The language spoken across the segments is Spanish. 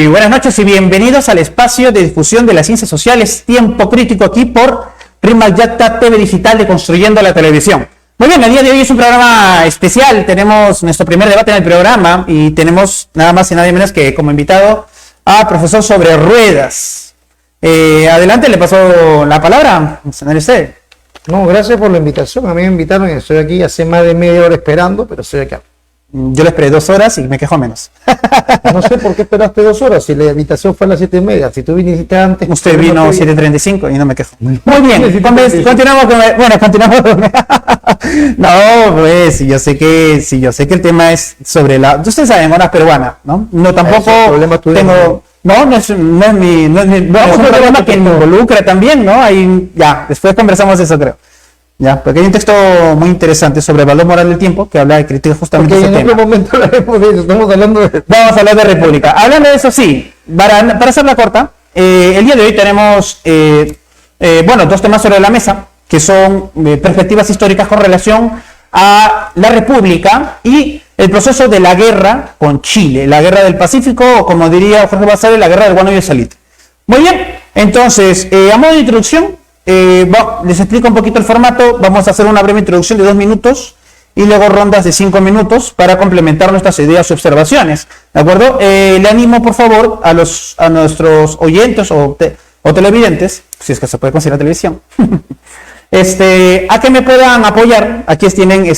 Buenas noches y bienvenidos al espacio de difusión de las ciencias sociales Tiempo Crítico aquí por Rimac Yacta TV Digital de Construyendo la Televisión. Muy bien, el día de hoy es un programa especial, tenemos nuestro primer debate en el programa y tenemos nada más y nada menos que como invitado a profesor sobre ruedas. Adelante, le paso la palabra, señor usted. No, gracias por la invitación, a mí me invitaron y estoy aquí hace más de media hora esperando, pero estoy acá. Yo le esperé 2 horas y me quejo menos. No sé por qué esperaste 2 horas, si la invitación fue a las 7:30, si tú viniste antes... Usted vino 7:35 y no me quejo. Muy bien, continuamos con... Bueno, continuamos con... No, pues, yo sé que el tema es sobre la... Ustedes saben, horas peruanas, ¿no? No, tampoco tengo... No es un problema que me involucra también, ¿no? Ahí, ya, después conversamos de eso, creo. Ya, porque hay un texto muy interesante sobre el valor moral del tiempo que habla de crítica justamente de ese tema. En otro momento hablaremos de eso, estamos hablando de... Vamos a hablar de República. Hablando de eso, sí, para hacerla corta, el día de hoy tenemos, 2 temas sobre la mesa, que son perspectivas históricas con relación a la República y el proceso de la guerra con Chile, la guerra del Pacífico, o como diría Jorge Basadre, la guerra del guano y el salitre. Muy bien, entonces, a modo de introducción, les explico un poquito el formato. Vamos a hacer una breve introducción de 2 minutos y luego rondas de 5 minutos para complementar nuestras ideas y observaciones, ¿de acuerdo? Le animo, por favor, a nuestros oyentes o televidentes, si es que se puede considerar televisión, a que me puedan apoyar. Aquí tienen,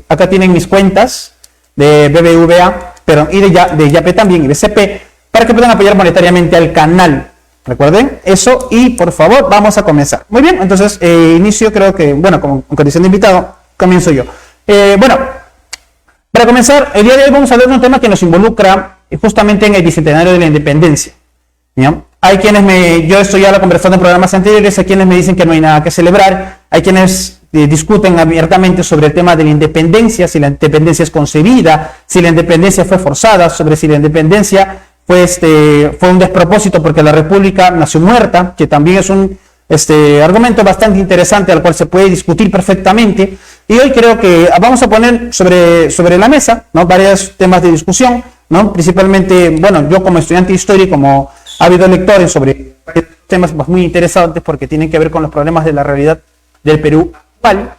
acá tienen mis cuentas de BBVA, y de Yape también, y BCP, para que puedan apoyar monetariamente al canal. Recuerden eso y por favor vamos a comenzar. Muy bien, entonces inicio, creo que, como en condición de invitado, comienzo yo. Para comenzar, el día de hoy vamos a hablar de un tema que nos involucra justamente en el bicentenario de la independencia. ¿Ya? Hay quienes yo estoy ya conversando en programas anteriores, hay quienes me dicen que no hay nada que celebrar, hay quienes discuten abiertamente sobre el tema de la independencia, si la independencia es concebida, si la independencia fue forzada, sobre si la independencia fue un despropósito porque la República nació muerta, que también es un argumento bastante interesante al cual se puede discutir perfectamente. Y hoy creo que vamos a poner sobre la mesa, ¿no?, varios temas de discusión, ¿no? Principalmente, yo como estudiante de historia y como ávido lector sobre varios temas muy interesantes porque tienen que ver con los problemas de la realidad del Perú actual.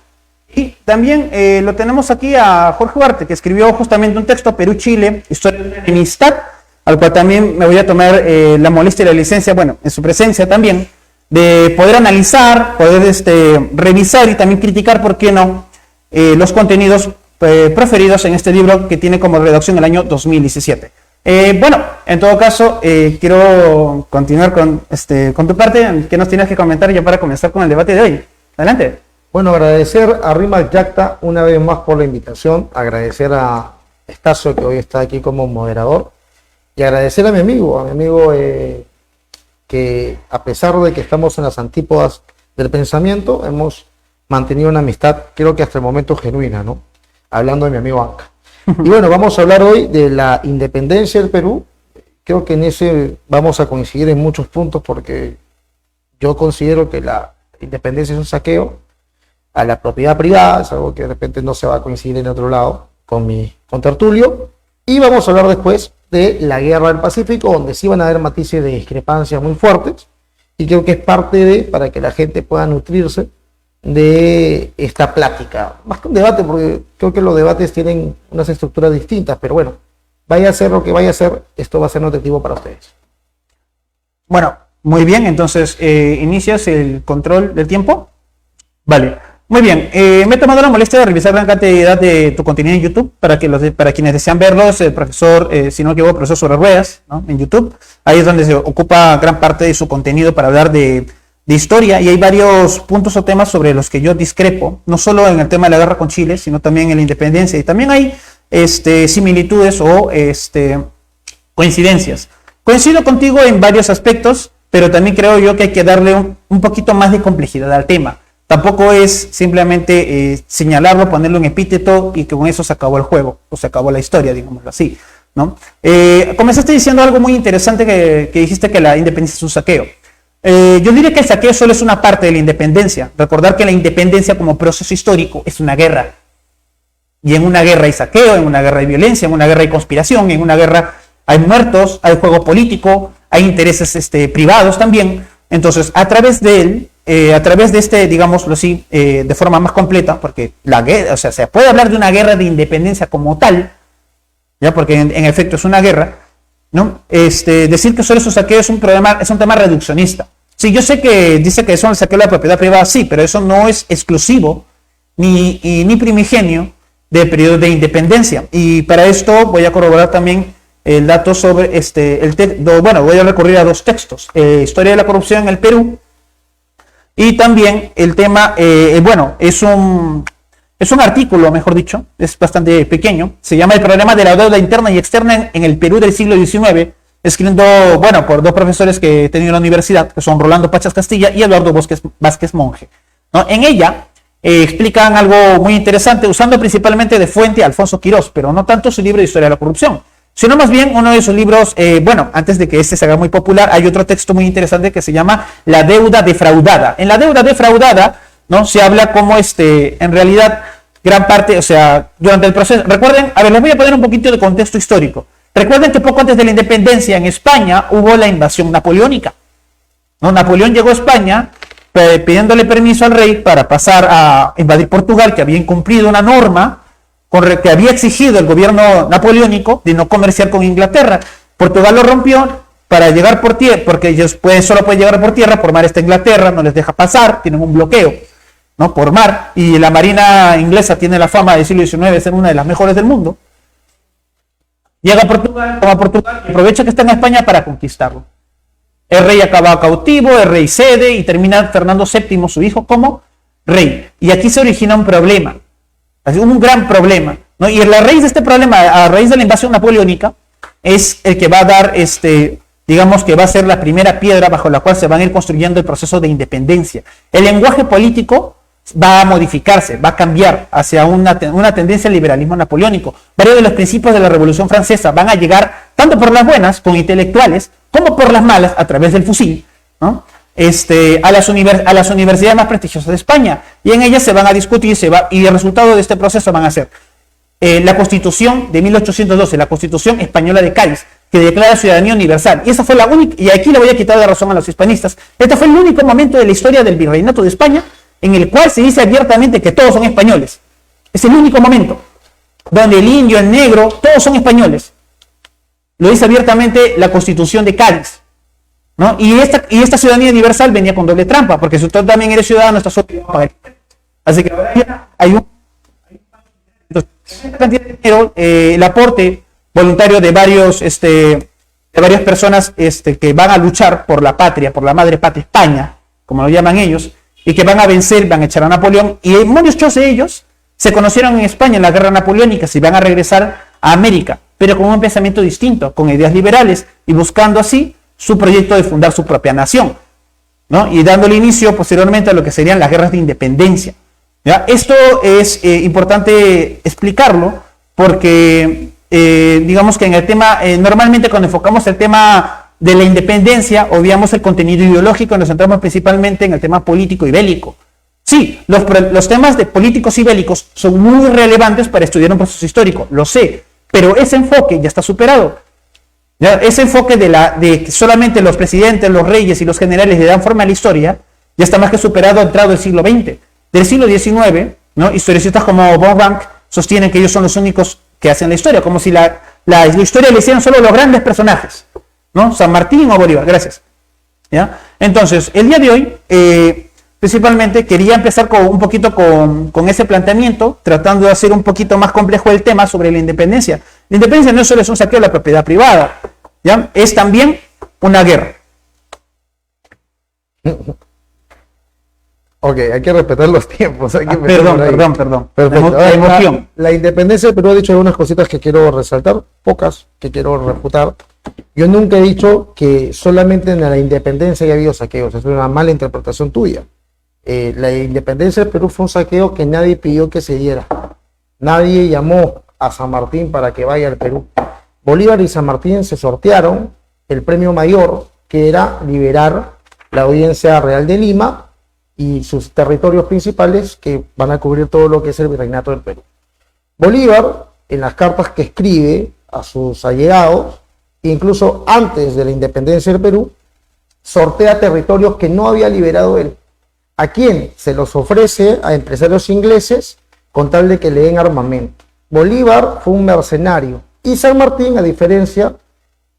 Y también lo tenemos aquí a Jorge Ugarte, que escribió justamente un texto, Perú-Chile, Historia de la Enemistad, al cual también me voy a tomar la molestia y la licencia, en su presencia también, de poder analizar, poder revisar y también criticar, ¿por qué no?, los contenidos preferidos en este libro que tiene como redacción el año 2017. En todo caso, quiero continuar con tu parte. ¿Qué nos tienes que comentar ya para comenzar con el debate de hoy? Adelante. Bueno, agradecer a Rimac Yacta una vez más por la invitación, agradecer a Estacio, que hoy está aquí como moderador, y agradecer a mi amigo que a pesar de que estamos en las antípodas del pensamiento, hemos mantenido una amistad, creo que hasta el momento genuina, ¿no? Hablando de mi amigo Anca. Y vamos a hablar hoy de la independencia del Perú. Creo que en ese vamos a coincidir en muchos puntos porque yo considero que la independencia es un saqueo a la propiedad privada, es algo que de repente no se va a coincidir en otro lado con Tertulio. Y vamos a hablar después de la guerra del Pacífico, donde sí van a haber matices de discrepancia muy fuertes, y creo que es parte para que la gente pueda nutrirse de esta plática. Más que un debate, porque creo que los debates tienen unas estructuras distintas, pero vaya a ser lo que vaya a ser, esto va a ser nutritivo para ustedes. Muy bien, entonces, ¿inicias el control del tiempo? Vale. Muy bien, me he tomado la molestia de revisar gran cantidad de tu contenido en YouTube para quienes desean verlos. El profesor, si no me equivoco, profesor sobre ruedas, ¿no?, en YouTube. Ahí es donde se ocupa gran parte de su contenido para hablar de historia, y hay varios puntos o temas sobre los que yo discrepo, no solo en el tema de la guerra con Chile, sino también en la independencia, y también hay similitudes o coincidencias. Coincido contigo en varios aspectos, pero también creo yo que hay que darle un poquito más de complejidad al tema. Tampoco es simplemente señalarlo, ponerlo en epíteto y que con eso se acabó el juego, o se acabó la historia, digámoslo así, ¿no? Comenzaste diciendo algo muy interesante que dijiste que la independencia es un saqueo. Yo diría que el saqueo solo es una parte de la independencia. Recordar que la independencia como proceso histórico es una guerra. Y en una guerra hay saqueo, en una guerra hay violencia, en una guerra hay conspiración, en una guerra hay muertos, hay juego político, hay intereses privados también. Entonces, a través de él, a través de digámoslo así, de forma más completa, porque la guerra, o sea, se puede hablar de una guerra de independencia como tal, ya, porque en efecto es una guerra, ¿no? Decir que solo es un saqueo es un tema reduccionista. Sí, yo sé que dice que eso es el saqueo de la propiedad privada, sí, pero eso no es exclusivo ni primigenio del periodo de independencia. Y para esto voy a corroborar también el dato sobre bueno, voy a recurrir a dos textos: Historia de la corrupción en el Perú, y también el tema, bueno, es un artículo, mejor dicho, es bastante pequeño, se llama El problema de la deuda interna y externa en el Perú del siglo XIX, escrito, bueno, por dos profesores que he tenido en la universidad, que son Rolando Pachas Castilla y Eduardo Vázquez Monge, ¿no? En ella explican algo muy interesante, usando principalmente de fuente a Alfonso Quirós, pero no tanto su libro de Historia de la corrupción, sino más bien uno de sus libros, bueno, antes de que se haga muy popular, hay otro texto muy interesante que se llama La deuda defraudada. En La deuda defraudada, ¿no?, se habla como en realidad gran parte, o sea, durante el proceso, recuerden, a ver, les voy a poner un poquito de contexto histórico. Recuerden que poco antes de la independencia en España hubo la invasión napoleónica, ¿no? Napoleón llegó a España pidiéndole permiso al rey para pasar a invadir Portugal, que había incumplido una norma que había exigido el gobierno napoleónico de no comerciar con Inglaterra. Portugal lo rompió para llegar por tierra, porque ellos solo pueden llegar por tierra, por mar está Inglaterra, no les deja pasar, tienen un bloqueo, ¿no?, por mar, y la marina inglesa tiene la fama del siglo XIX de ser una de las mejores del mundo. Llega a Portugal, toma Portugal y aprovecha que está en España para conquistarlo. El rey acaba cautivo, el rey cede y termina Fernando VII, su hijo, como rey. Y aquí se origina un problema, un gran problema, ¿no? Y la raíz de este problema, a raíz de la invasión napoleónica, es el que va a dar, digamos que va a ser la primera piedra bajo la cual se van a ir construyendo el proceso de independencia. El lenguaje político va a modificarse, va a cambiar hacia una tendencia al liberalismo napoleónico. Varios de los principios de la Revolución Francesa van a llegar, tanto por las buenas, con intelectuales, como por las malas, a través del fusil, ¿no?, a las universidades más prestigiosas de España, y en ellas se van a discutir, y el resultado de este proceso van a ser la Constitución de 1812, la Constitución Española de Cádiz, que declara ciudadanía universal, y esa fue la única, y aquí le voy a quitar la razón a los hispanistas, este fue el único momento de la historia del virreinato de España en el cual se dice abiertamente que todos son españoles. Es el único momento donde el indio, el negro, todos son españoles. Lo dice abiertamente la Constitución de Cádiz, ¿no? Y esta ciudadanía universal venía con doble trampa, porque si usted también eres ciudadano, está obligado a pagar. Así que ahora ya hay cantidad de dinero, el aporte voluntario de varias personas que van a luchar por la patria, por la madre patria España, como lo llaman ellos, y que van a vencer, van a echar a Napoleón, y muchos de ellos se conocieron en España en la guerra napoleónica, y van a regresar a América, pero con un pensamiento distinto, con ideas liberales, y buscando así su proyecto de fundar su propia nación, ¿no?, y dándole inicio posteriormente a lo que serían las guerras de independencia, ¿ya? Esto es importante explicarlo, porque digamos que en el tema, normalmente cuando enfocamos el tema de la independencia, obviamos el contenido ideológico y nos centramos principalmente en el tema político y bélico. Sí, los temas de políticos y bélicos son muy relevantes para estudiar un proceso histórico, lo sé, pero ese enfoque ya está superado. ¿Ya? Ese enfoque de que solamente los presidentes, los reyes y los generales le dan forma a la historia, ya está más que superado entrado el siglo XX. Del siglo XIX, ¿no?, historicistas como von Ranke sostienen que ellos son los únicos que hacen la historia, como si la historia le hicieran solo los grandes personajes, ¿no? San Martín o Bolívar, gracias. ¿Ya? Entonces, el día de hoy, principalmente quería empezar un poquito con ese planteamiento, tratando de hacer un poquito más complejo el tema sobre la independencia. La independencia no solo es un saqueo de la propiedad privada, ¿ya?, es también una guerra. Ok, hay que respetar los tiempos. Perdón. Perfecto. La emoción. La independencia del Perú, ha dicho algunas cositas que quiero resaltar, pocas que quiero refutar. Yo nunca he dicho que solamente en la independencia haya habido saqueos, es una mala interpretación tuya. La independencia del Perú fue un saqueo que nadie pidió que se diera. Nadie llamó a San Martín para que vaya al Perú. Bolívar y San Martín se sortearon el premio mayor, que era liberar la Audiencia Real de Lima y sus territorios principales, que van a cubrir todo lo que es el virreinato del Perú. Bolívar, en las cartas que escribe a sus allegados, incluso antes de la independencia del Perú, sortea territorios que no había liberado él. ¿A quién? Se los ofrece a empresarios ingleses con tal de que le den armamento. Bolívar fue un mercenario y San Martín, a diferencia,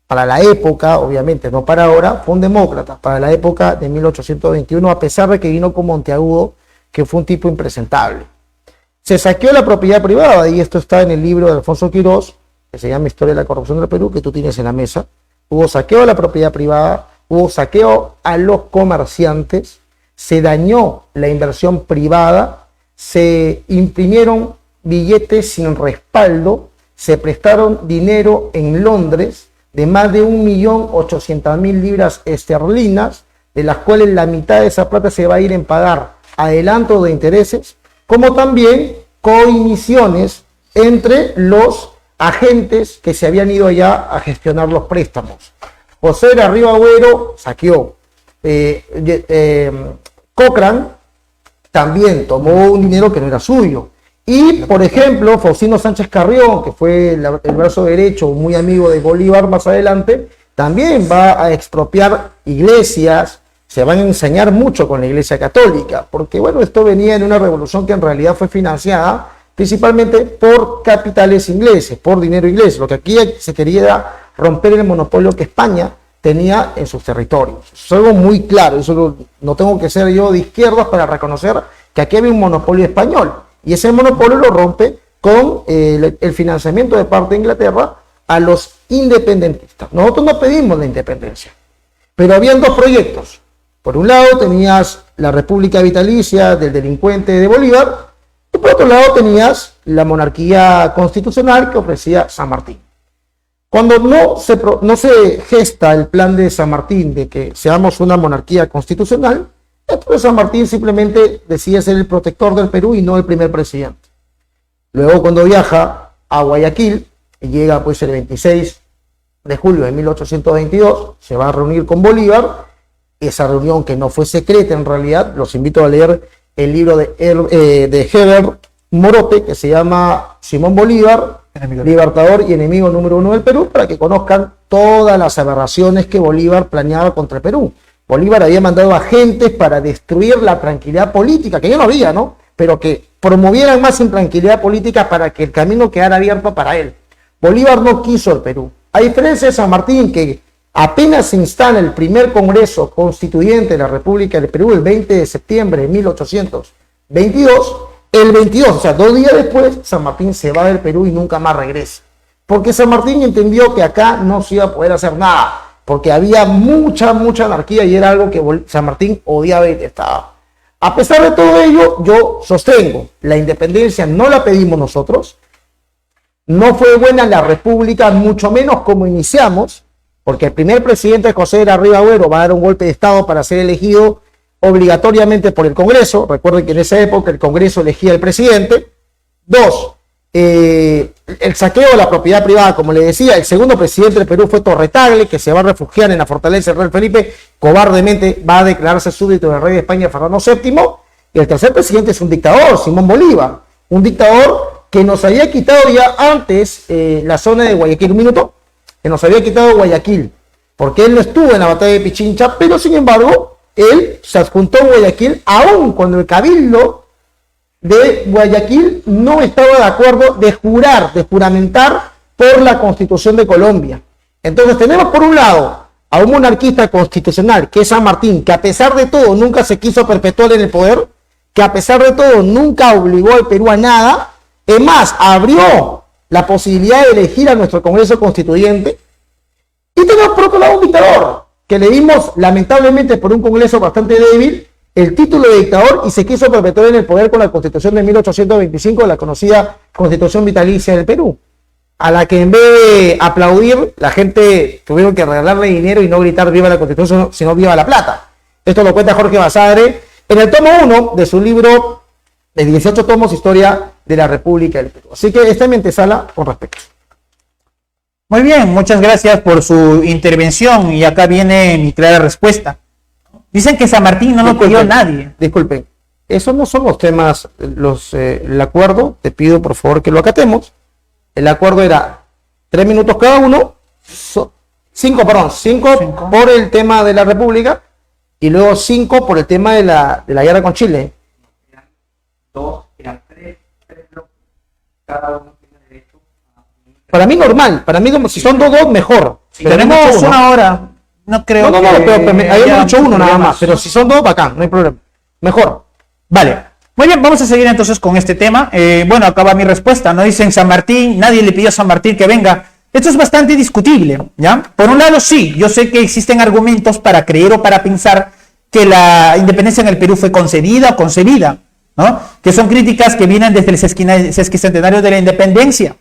para la época, obviamente no para ahora, fue un demócrata, para la época de 1821, a pesar de que vino con Monteagudo, que fue un tipo impresentable. Se saqueó la propiedad privada, y esto está en el libro de Alfonso Quirós, que se llama Historia de la Corrupción del Perú, que tú tienes en la mesa. Hubo saqueo a la propiedad privada, hubo saqueo a los comerciantes, se dañó la inversión privada, se imprimieron billetes sin respaldo, se prestaron dinero en Londres de más de 1.800.000 libras esterlinas, de las cuales la mitad de esa plata se va a ir en pagar adelanto de intereses, como también coimisiones entre los agentes que se habían ido allá a gestionar los préstamos. José de Ribagüero saqueó. Cochrane también tomó un dinero que no era suyo. Y, por ejemplo, Faustino Sánchez Carrión, que fue el brazo derecho, muy amigo de Bolívar más adelante, también va a expropiar iglesias, se van a enseñar mucho con la Iglesia Católica, porque bueno, esto venía en una revolución que en realidad fue financiada principalmente por capitales ingleses, por dinero inglés. Lo que aquí se quería era romper el monopolio que España tenía en sus territorios. Eso es algo muy claro, eso no tengo que ser yo de izquierdas para reconocer que aquí había un monopolio español, y ese monopolio lo rompe con el financiamiento de parte de Inglaterra a los independentistas. Nosotros no pedimos la independencia, pero habían dos proyectos. Por un lado tenías la República Vitalicia del delincuente de Bolívar, y por otro lado tenías la monarquía constitucional que ofrecía San Martín. Cuando no se gesta el plan de San Martín de que seamos una monarquía constitucional, entonces San Martín simplemente decide ser el protector del Perú y no el primer presidente. Luego, cuando viaja a Guayaquil, y llega pues el 26 de julio de 1822, se va a reunir con Bolívar. Esa reunión, que no fue secreta en realidad, los invito a leer el libro de Herbert Morote, que se llama Simón Bolívar, libertador y enemigo número uno del Perú, para que conozcan todas las aberraciones que Bolívar planeaba contra el Perú. Bolívar había mandado agentes para destruir la tranquilidad política, que ya no había, ¿no? Pero que promovieran más intranquilidad política para que el camino quedara abierto para él. Bolívar no quiso el Perú. A diferencia de San Martín, que apenas se instala el primer Congreso Constituyente de la República del Perú el 20 de septiembre de 1822, el 22, o sea, 2 días después, San Martín se va del Perú y nunca más regresa. Porque San Martín entendió que acá no se iba a poder hacer nada, porque había mucha anarquía y era algo que San Martín odiaba y detestaba. A pesar de todo ello, yo sostengo, la independencia no la pedimos nosotros, no fue buena la república, mucho menos como iniciamos, porque el primer presidente, José de Ribagüero, va a dar un golpe de Estado para ser elegido obligatoriamente por el Congreso. Recuerden que en esa época el Congreso elegía al presidente. 2, el saqueo de la propiedad privada, como le decía. El segundo presidente del Perú fue Torre-Tagle, que se va a refugiar en la fortaleza del rey Felipe, cobardemente va a declararse súbdito del rey de España, Fernando VII. Y el tercer presidente es un dictador, Simón Bolívar, un dictador que nos había quitado ya antes la zona de Guayaquil. Un minuto. Que nos había quitado Guayaquil, porque él no estuvo en la batalla de Pichincha, pero sin embargo, él se adjuntó a Guayaquil, aun cuando el cabildo de Guayaquil no estaba de acuerdo de juramentar por la Constitución de Colombia. Entonces tenemos por un lado a un monarquista constitucional, que es San Martín, que a pesar de todo nunca se quiso perpetuar en el poder, que a pesar de todo nunca obligó al Perú a nada, es más, abrió la posibilidad de elegir a nuestro Congreso Constituyente. Y tenemos por otro lado un dictador, que le dimos lamentablemente por un Congreso bastante débil el título de dictador y se quiso perpetuar en el poder con la Constitución de 1825, la conocida Constitución Vitalicia del Perú, a la que en vez de aplaudir, la gente tuvieron que regalarle dinero y no gritar viva la Constitución, sino viva la plata. Esto lo cuenta Jorge Basadre en el tomo 1 de su libro de 18 tomos, Historia de la República del Perú. Así que esta es mi antesala con respecto. Muy bien, muchas gracias por su intervención, y acá viene mi clara respuesta. Dicen que San Martín no lo pidió a nadie. Disculpen, esos no son los temas, el acuerdo, te pido por favor que lo acatemos. El acuerdo era 3 minutos cada uno, 5 por el tema de la República y luego 5 por el tema de la guerra con Chile. Eran 3 bloques, cada uno tiene derecho a... Para mí normal, para mí como si son 2, mejor. Si tenemos uno. una hora, no creo No, pero habíamos dicho uno nada más, pero si son 2, bacán, no hay problema. Mejor. Vale. Muy bien, vamos a seguir entonces con este tema. Bueno, acaba mi respuesta, ¿no? Dicen San Martín, nadie le pidió a San Martín que venga. Esto es bastante discutible, ¿ya? Por un lado, sí, yo sé que existen argumentos para creer o para pensar que la independencia en el Perú fue concedida o concebida, ¿no? Que son críticas que vienen desde el sesquicentenario de la independencia,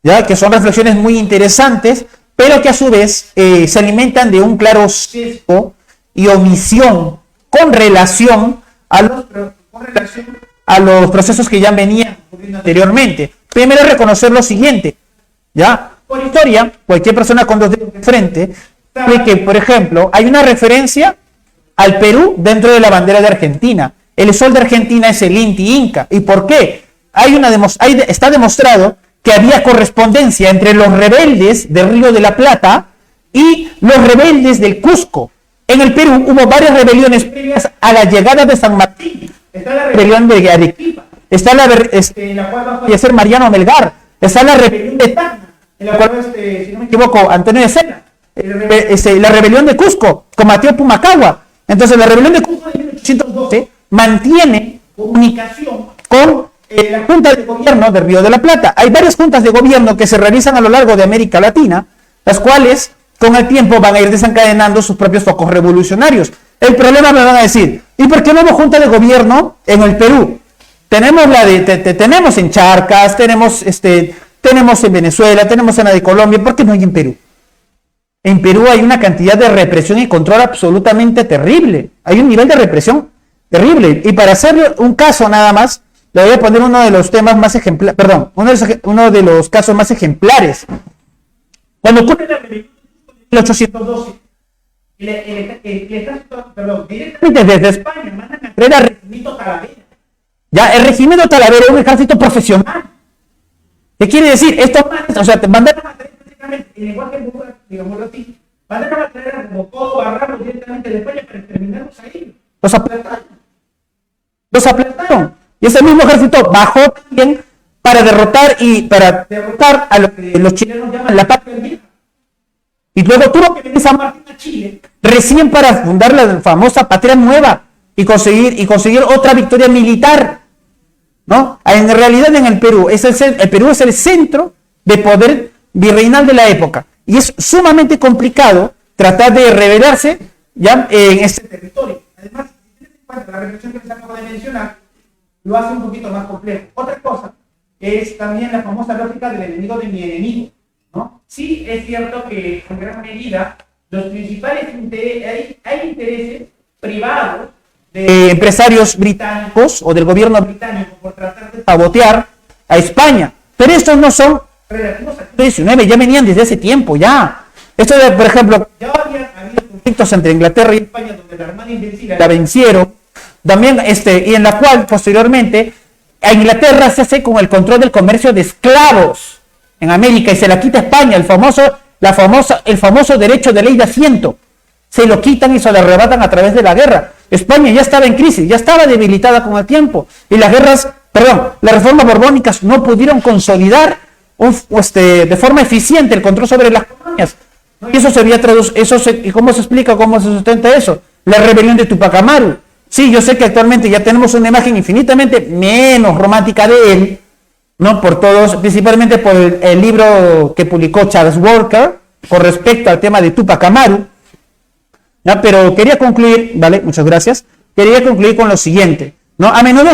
¿ya? Que son reflexiones muy interesantes, pero que a su vez se alimentan de un claro sesgo y omisión con relación a los procesos que ya venían ocurriendo anteriormente. Primero, reconocer lo siguiente, ¿ya? Por historia, cualquier persona con 2 dedos de frente sabe que, por ejemplo, hay una referencia al Perú dentro de la bandera de Argentina. El sol de Argentina es el Inti Inca. ¿Y por qué? Está demostrado que había correspondencia entre los rebeldes del Río de la Plata y los rebeldes del Cusco. En el Perú hubo varias rebeliones previas a la llegada de San Martín. Está la rebelión de Arequipa, está la cual va a fallecer Mariano Melgar, está la rebelión de Tacna, en la cual, si no me equivoco, Antonio de Sena, la rebelión de Cusco, con Mateo Pumacagua. Entonces, la rebelión de Cusco de 1812 mantiene comunicación con la Junta de Gobierno del Río de la Plata. Hay varias juntas de gobierno que se realizan a lo largo de América Latina, las cuales con el tiempo van a ir desencadenando sus propios focos revolucionarios. El problema, me van a decir, ¿y por qué no hubo junta de gobierno en el Perú? Tenemos tenemos en Charcas, tenemos en Venezuela, tenemos en la de Colombia, ¿por qué no hay en Perú? En Perú hay una cantidad de represión y control absolutamente terrible. Hay un nivel de represión terrible. Y para hacer un caso nada más, le voy a poner uno de los temas más ejemplares, perdón, uno de los casos más ejemplares. Cuando ocurre la rebelión de 1812, el ejército, directamente desde España mandan a traer al regimiento Talavera. Ya, el regimiento Talavera es un ejército profesional. ¿Qué quiere decir? Esto, o sea, te mandaron a traer prácticamente, en lenguaje vulgar, digámoslo así, mandaron a traer a Robocop o a Ramos directamente de España para exterminarlos ahí. Los aplastaron. Y ese mismo ejército bajó también para derrotar a lo que los chilenos llaman la patria vieja. Y luego tuvo que venir San Martín a Chile, recién para fundar la famosa patria nueva y conseguir otra victoria militar, ¿no? En realidad en el Perú, el Perú es el centro de poder virreinal de la época. Y es sumamente complicado tratar de rebelarse ya en este territorio. Además, la reflexión que les acabo de mencionar lo hace un poquito más complejo. Otra cosa es también la famosa lógica del enemigo de mi enemigo, ¿no? Sí, es cierto que en gran medida los principales hay intereses privados de empresarios británicos o del gobierno británico por tratar de sabotear a España, pero estos no son relativos al siglo XIX, ya venían desde hace tiempo, ya. Esto de, por ejemplo, ya había habido conflictos entre Inglaterra y España donde la Armada Invencible la vencieron, también y en la cual posteriormente a Inglaterra se hace con el control del comercio de esclavos en América y se la quita a España, el famoso derecho de ley de asiento. Se lo quitan y se lo arrebatan a través de la guerra. España ya estaba en crisis, ya estaba debilitada con el tiempo. Y las reformas borbónicas no pudieron consolidar de forma eficiente el control sobre las colonias. Y eso se había ¿y cómo se explica, cómo se sustenta eso? La rebelión de Tupac Amaru. Sí, yo sé que actualmente ya tenemos una imagen infinitamente menos romántica de él, ¿no? Por todos, principalmente por el libro que publicó Charles Walker con respecto al tema de Tupac Amaru. ¿Ya? Pero quería concluir, ¿vale? Muchas gracias. Quería concluir con lo siguiente, ¿no? A menudo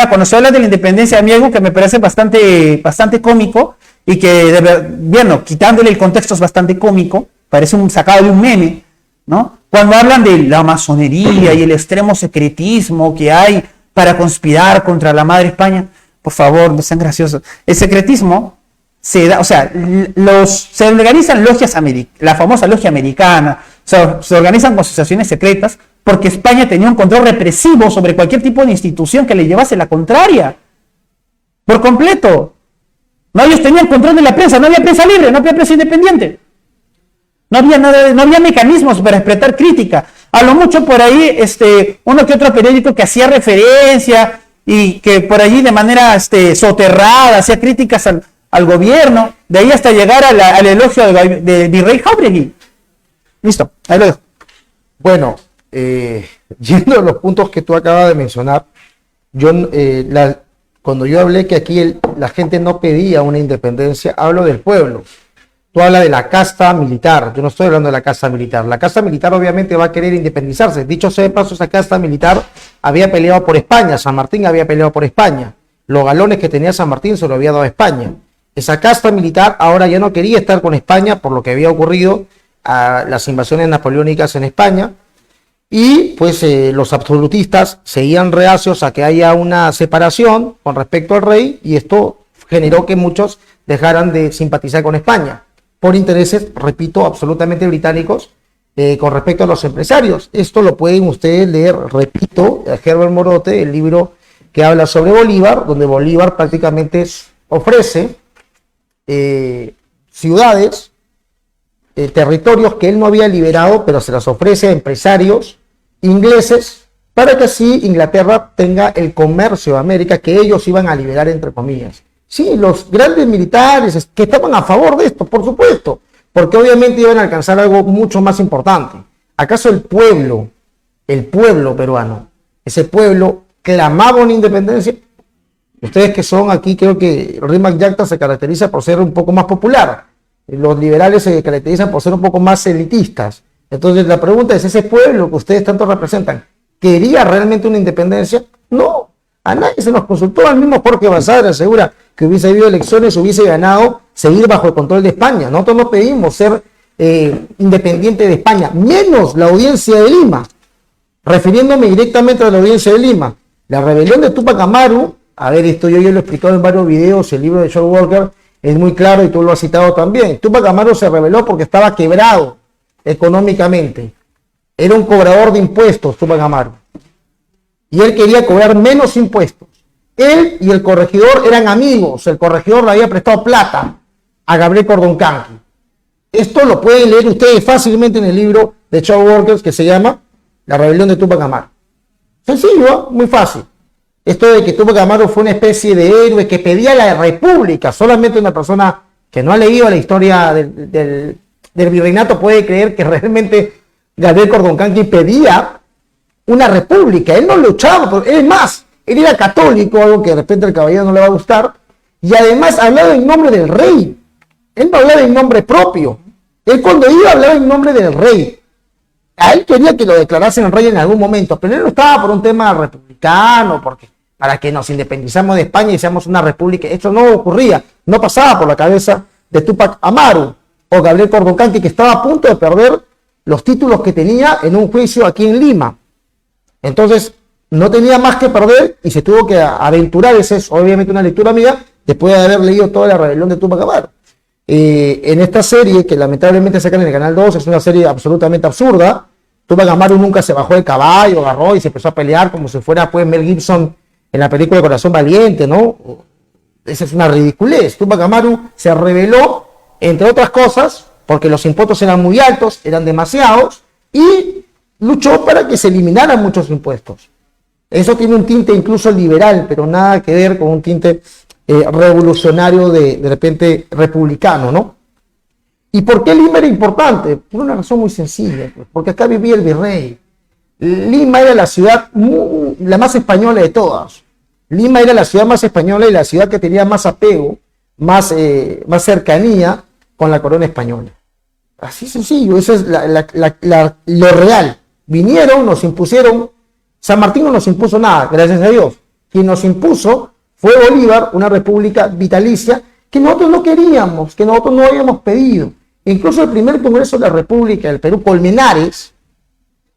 cuando se habla de la independencia, a mí algo que me parece bastante cómico y que, bueno, quitándole el contexto es bastante cómico, parece un sacado de un meme, ¿no? Cuando hablan de la masonería y el extremo secretismo que hay para conspirar contra la madre España, por favor, no sean graciosos. El secretismo se da, o sea, se organizan logias la famosa logia americana, se organizan asociaciones secretas porque España tenía un control represivo sobre cualquier tipo de institución que le llevase la contraria. Por completo. No, ellos tenían control de la prensa, no había prensa libre, no había prensa independiente. No había nada, no había mecanismos para expresar crítica. A lo mucho por ahí, uno que otro periódico que hacía referencia y que por allí de manera soterrada hacía críticas al gobierno, de ahí hasta llegar al elogio de Virrey Jáuregui. Listo, ahí lo dejo. Bueno, yendo a los puntos que tú acabas de mencionar, cuando yo hablé que aquí la gente no pedía una independencia, hablo del pueblo. Tú hablas de la casta militar, yo no estoy hablando de la casta militar. La casta militar obviamente va a querer independizarse. Dicho sea de paso, esa casta militar había peleado por España, San Martín había peleado por España. Los galones que tenía San Martín se lo había dado a España. Esa casta militar ahora ya no quería estar con España por lo que había ocurrido a las invasiones napoleónicas en España. Y pues los absolutistas seguían reacios a que haya una separación con respecto al rey, y esto generó que muchos dejaran de simpatizar con España por intereses, repito, absolutamente británicos, con respecto a los empresarios. Esto lo pueden ustedes leer, repito, a Herbert Morote, el libro que habla sobre Bolívar, donde Bolívar prácticamente ofrece ciudades, territorios que él no había liberado, pero se las ofrece a empresarios ingleses para que así Inglaterra tenga el comercio de América que ellos iban a liberar, entre comillas. Sí, los grandes militares que estaban a favor de esto, por supuesto, porque obviamente iban a alcanzar algo mucho más importante. ¿Acaso el pueblo peruano, ese pueblo clamaba una independencia? Ustedes que son aquí, creo que Rimac Yacta se caracteriza por ser un poco más popular. Los liberales se caracterizan por ser un poco más elitistas. Entonces la pregunta es, ¿ese pueblo que ustedes tanto representan quería realmente una independencia? No, a nadie se nos consultó. Al mismo Jorge Basadre asegura que hubiese habido elecciones, hubiese ganado seguir bajo el control de España. Nosotros no pedimos ser independiente de España, menos la Audiencia de Lima. Refiriéndome directamente a la Audiencia de Lima, la rebelión de Túpac Amaru, a ver, esto yo ya lo he explicado en varios videos, el libro de George Walker es muy claro y tú lo has citado también. Túpac Amaru se rebeló porque estaba quebrado económicamente. Era un cobrador de impuestos, Túpac Amaru. Y él quería cobrar menos impuestos. Él y el corregidor eran amigos. El corregidor le había prestado plata a Gabriel Cordoncanqui. Esto lo pueden leer ustedes fácilmente en el libro de George Walker que se llama La rebelión de Túpac Amaru. Sencillo, ¿eh? Muy fácil. Esto de que Túpac Amaru fue una especie de héroe que pedía la república. Solamente una persona que no ha leído la historia del virreinato puede creer que realmente Gabriel Cordoncanqui pedía una república. Él no luchaba, es más, él era católico, algo que de repente al caballero no le va a gustar, y además hablaba en nombre del rey. Él no hablaba en nombre propio. Él cuando iba hablaba en nombre del rey. A él quería que lo declarasen el rey en algún momento, pero él no estaba por un tema republicano, porque para que nos independizamos de España y seamos una república. Esto no ocurría, no pasaba por la cabeza de Túpac Amaru o Gabriel Cordoncanqui, que estaba a punto de perder los títulos que tenía en un juicio aquí en Lima. Entonces, no tenía más que perder y se tuvo que aventurar. Esa es obviamente una lectura mía, después de haber leído toda la rebelión de Túpac Amaru. En esta serie, que lamentablemente sacan en el Canal 2, es una serie absolutamente absurda. Túpac Amaru nunca se bajó del caballo, agarró y se empezó a pelear como si fuera pues Mel Gibson en la película de Corazón Valiente, ¿no? Esa es una ridiculez. Túpac Amaru se rebeló, entre otras cosas, porque los impuestos eran muy altos, eran demasiados, y luchó para que se eliminaran muchos impuestos. Eso tiene un tinte incluso liberal, pero nada que ver con un tinte revolucionario de repente republicano, ¿no? ¿Y por qué Lima era importante? Por una razón muy sencilla, pues, porque acá vivía el virrey. Lima era la ciudad la más española de todas. Lima era la ciudad más española y la ciudad que tenía más apego, más cercanía con la corona española. Así sencillo, eso es lo real. Vinieron, nos impusieron. San Martín no nos impuso nada, gracias a Dios. Quien nos impuso fue Bolívar, una república vitalicia que nosotros no queríamos, que nosotros no habíamos pedido. Incluso el primer Congreso de la República del Perú, Colmenares,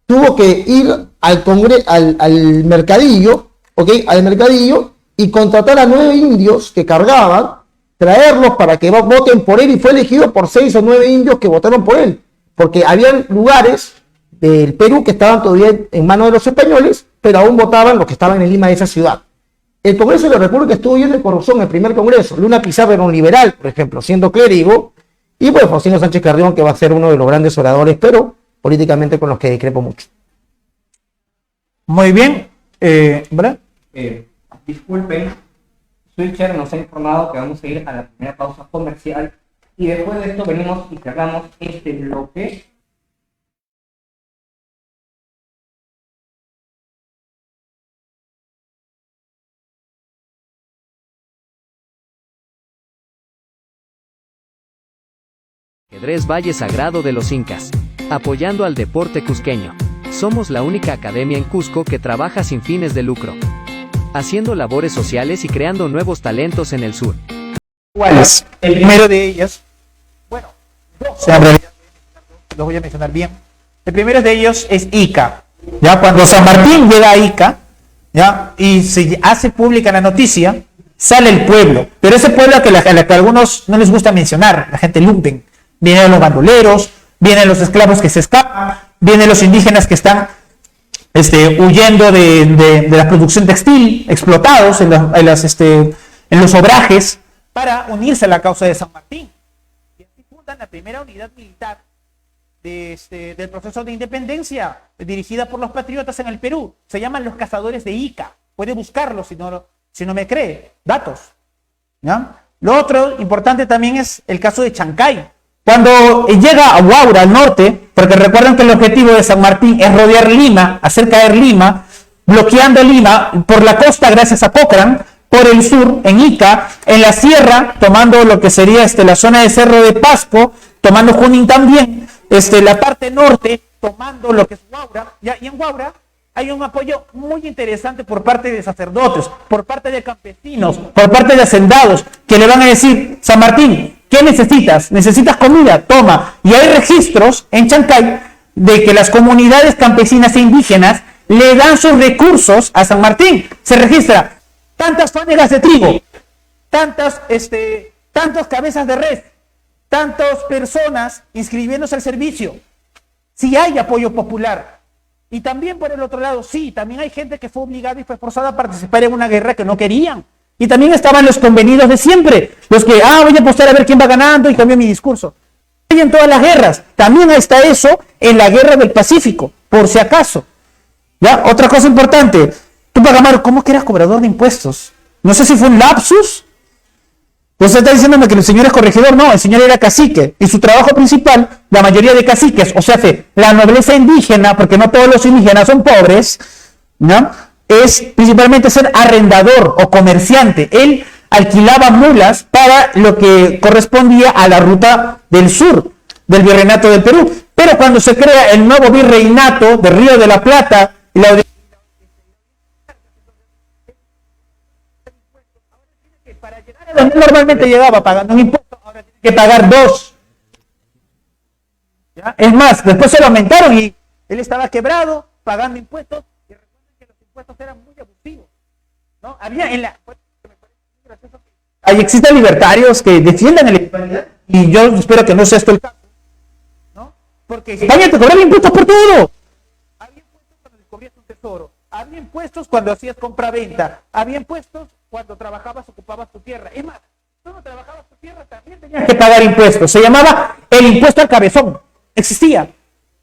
tuvo que ir al mercadillo, ¿okay? Al mercadillo y contratar a 9 indios que cargaban, traerlos para que voten por él, y fue elegido por 6 o 9 indios que votaron por él, porque habían lugares del Perú que estaban todavía en manos de los españoles, pero aún votaban los que estaban en Lima de esa ciudad. El Congreso de la República estuvo lleno de corrupción, el primer Congreso. Luna Pizarro era un liberal, por ejemplo, siendo clérigo, Y pues Faustino Sánchez Carrión, que va a ser uno de los grandes oradores, pero políticamente con los que discrepo mucho. Muy bien. ¿Verdad? Disculpen, Switcher nos ha informado que vamos a ir a la primera pausa comercial y después de esto venimos y cerramos este bloque. Ajedrez Valle Sagrado de los Incas, apoyando al deporte cusqueño. Somos la única academia en Cusco que trabaja sin fines de lucro, haciendo labores sociales y creando nuevos talentos en el sur. ¿Cuáles? El primero de ellos, bueno, dos en realidad, los voy a mencionar bien. El primero de ellos es Ica. Ya cuando San Martín llega a Ica, ya, y se hace pública la noticia, sale el pueblo, pero ese pueblo a que a algunos no les gusta mencionar, la gente lumpen. Vienen los bandoleros, vienen los esclavos que se escapan, vienen los indígenas que están huyendo de la producción textil, explotados en los obrajes, para unirse a la causa de San Martín. Y así fundan la primera unidad militar del proceso de independencia, dirigida por los patriotas en el Perú. Se llaman los cazadores de Ica. Puede buscarlo si no me cree. Datos. ¿Ya? Lo otro importante también es el caso de Chancay. Cuando llega a Huaura, al norte, porque recuerden que el objetivo de San Martín es rodear Lima, hacer caer Lima, bloqueando Lima por la costa gracias a Cochrane, por el sur, en Ica, en la sierra, tomando lo que sería la zona de Cerro de Pasco, tomando Junín también, la parte norte, tomando lo que es Huaura, ¿ya? Y en Huaura hay un apoyo muy interesante por parte de sacerdotes, por parte de campesinos, por parte de hacendados, que le van a decir, San Martín, ¿qué necesitas? ¿Necesitas comida? Toma. Y hay registros en Chancay de que las comunidades campesinas e indígenas le dan sus recursos a San Martín. Se registra tantas fanegas de trigo, tantas cabezas de res, tantas personas inscribiéndose al servicio. Sí hay apoyo popular. Y también por el otro lado, sí, también hay gente que fue obligada y fue forzada a participar en una guerra que no querían. Y también estaban los convenidos de siempre, los que, voy a apostar a ver quién va ganando y cambió mi discurso. Y en todas las guerras, también está eso en la guerra del Pacífico, por si acaso. ¿Ya? Otra cosa importante, Túpac Amaru, ¿cómo que eras cobrador de impuestos? No sé si fue un lapsus. Usted está diciéndome que el señor es corregidor, no, el señor era cacique, y su trabajo principal, la mayoría de caciques, o sea, la nobleza indígena, porque no todos los indígenas son pobres, ¿no? Es principalmente ser arrendador o comerciante. Él alquilaba mulas para lo que correspondía a la ruta del sur del virreinato del Perú. Pero cuando se crea el nuevo virreinato de Río de la Plata y la para llegar a donde normalmente llegaba pagando un impuesto, ahora tiene que pagar dos. ¿Ya? Es más, después se lo aumentaron y él estaba quebrado, pagando impuestos, y recuerden que los impuestos eran muy abusivos. ¿No? Había ahí existen libertarios que defiendan la igualdad, y yo espero que no sea esto el caso, ¿no? Porque España te cobraba impuestos por todo. Había impuestos cuando descubrías un tesoro, había impuestos cuando hacías compra-venta, había impuestos cuando trabajabas, ocupabas tu tierra. Es más, tú no trabajabas tu tierra, también tenías que pagar impuestos. Se llamaba el impuesto al cabezón. Existía.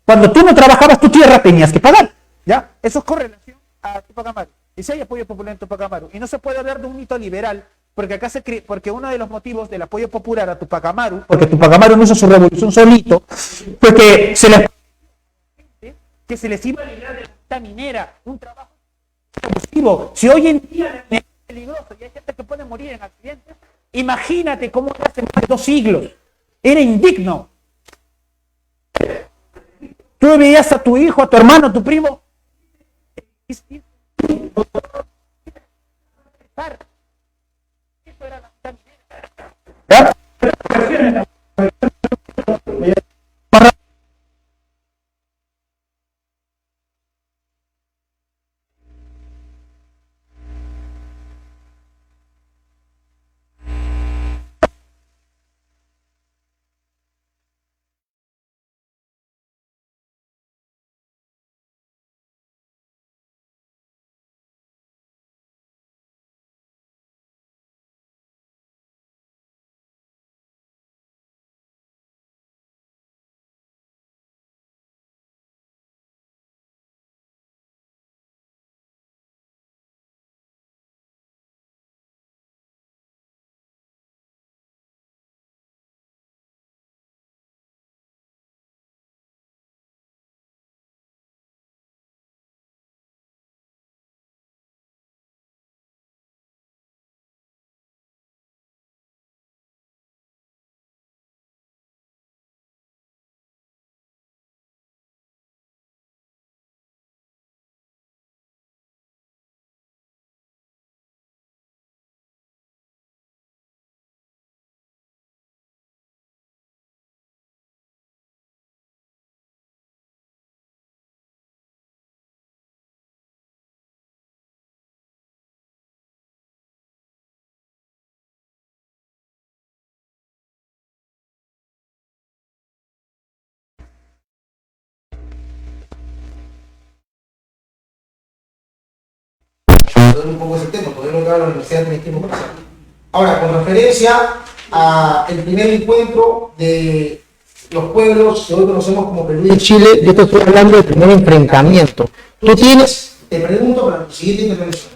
Cuando tú no trabajabas tu tierra, tenías que pagar. ¿Ya? Eso es con relación a Túpac Amaru. Y si hay apoyo popular en Túpac Amaru. Y no se puede hablar de un mito liberal, porque acá porque uno de los motivos del apoyo popular a Túpac Amaru, porque Túpac Amaru no hizo su revolución solito, porque se les iba a librar de la actividad minera, un trabajo abusivo. Si hoy en día es peligroso y hay gente que puede morir en accidentes, imagínate cómo era hace más de 2 siglos. Era indigno. Tú veías a tu hijo, a tu hermano, a tu primo. Eso era la actividad minera. ¿Ya? resolver un poco ese tema, todavía no acaba la universidad tiene tiempo para hacerlo. Ahora, con referencia al primer encuentro de los pueblos que hoy conocemos como Perú y Chile, yo te estoy hablando del primer enfrentamiento. Tú tienes, te pregunto para tu siguiente intervención,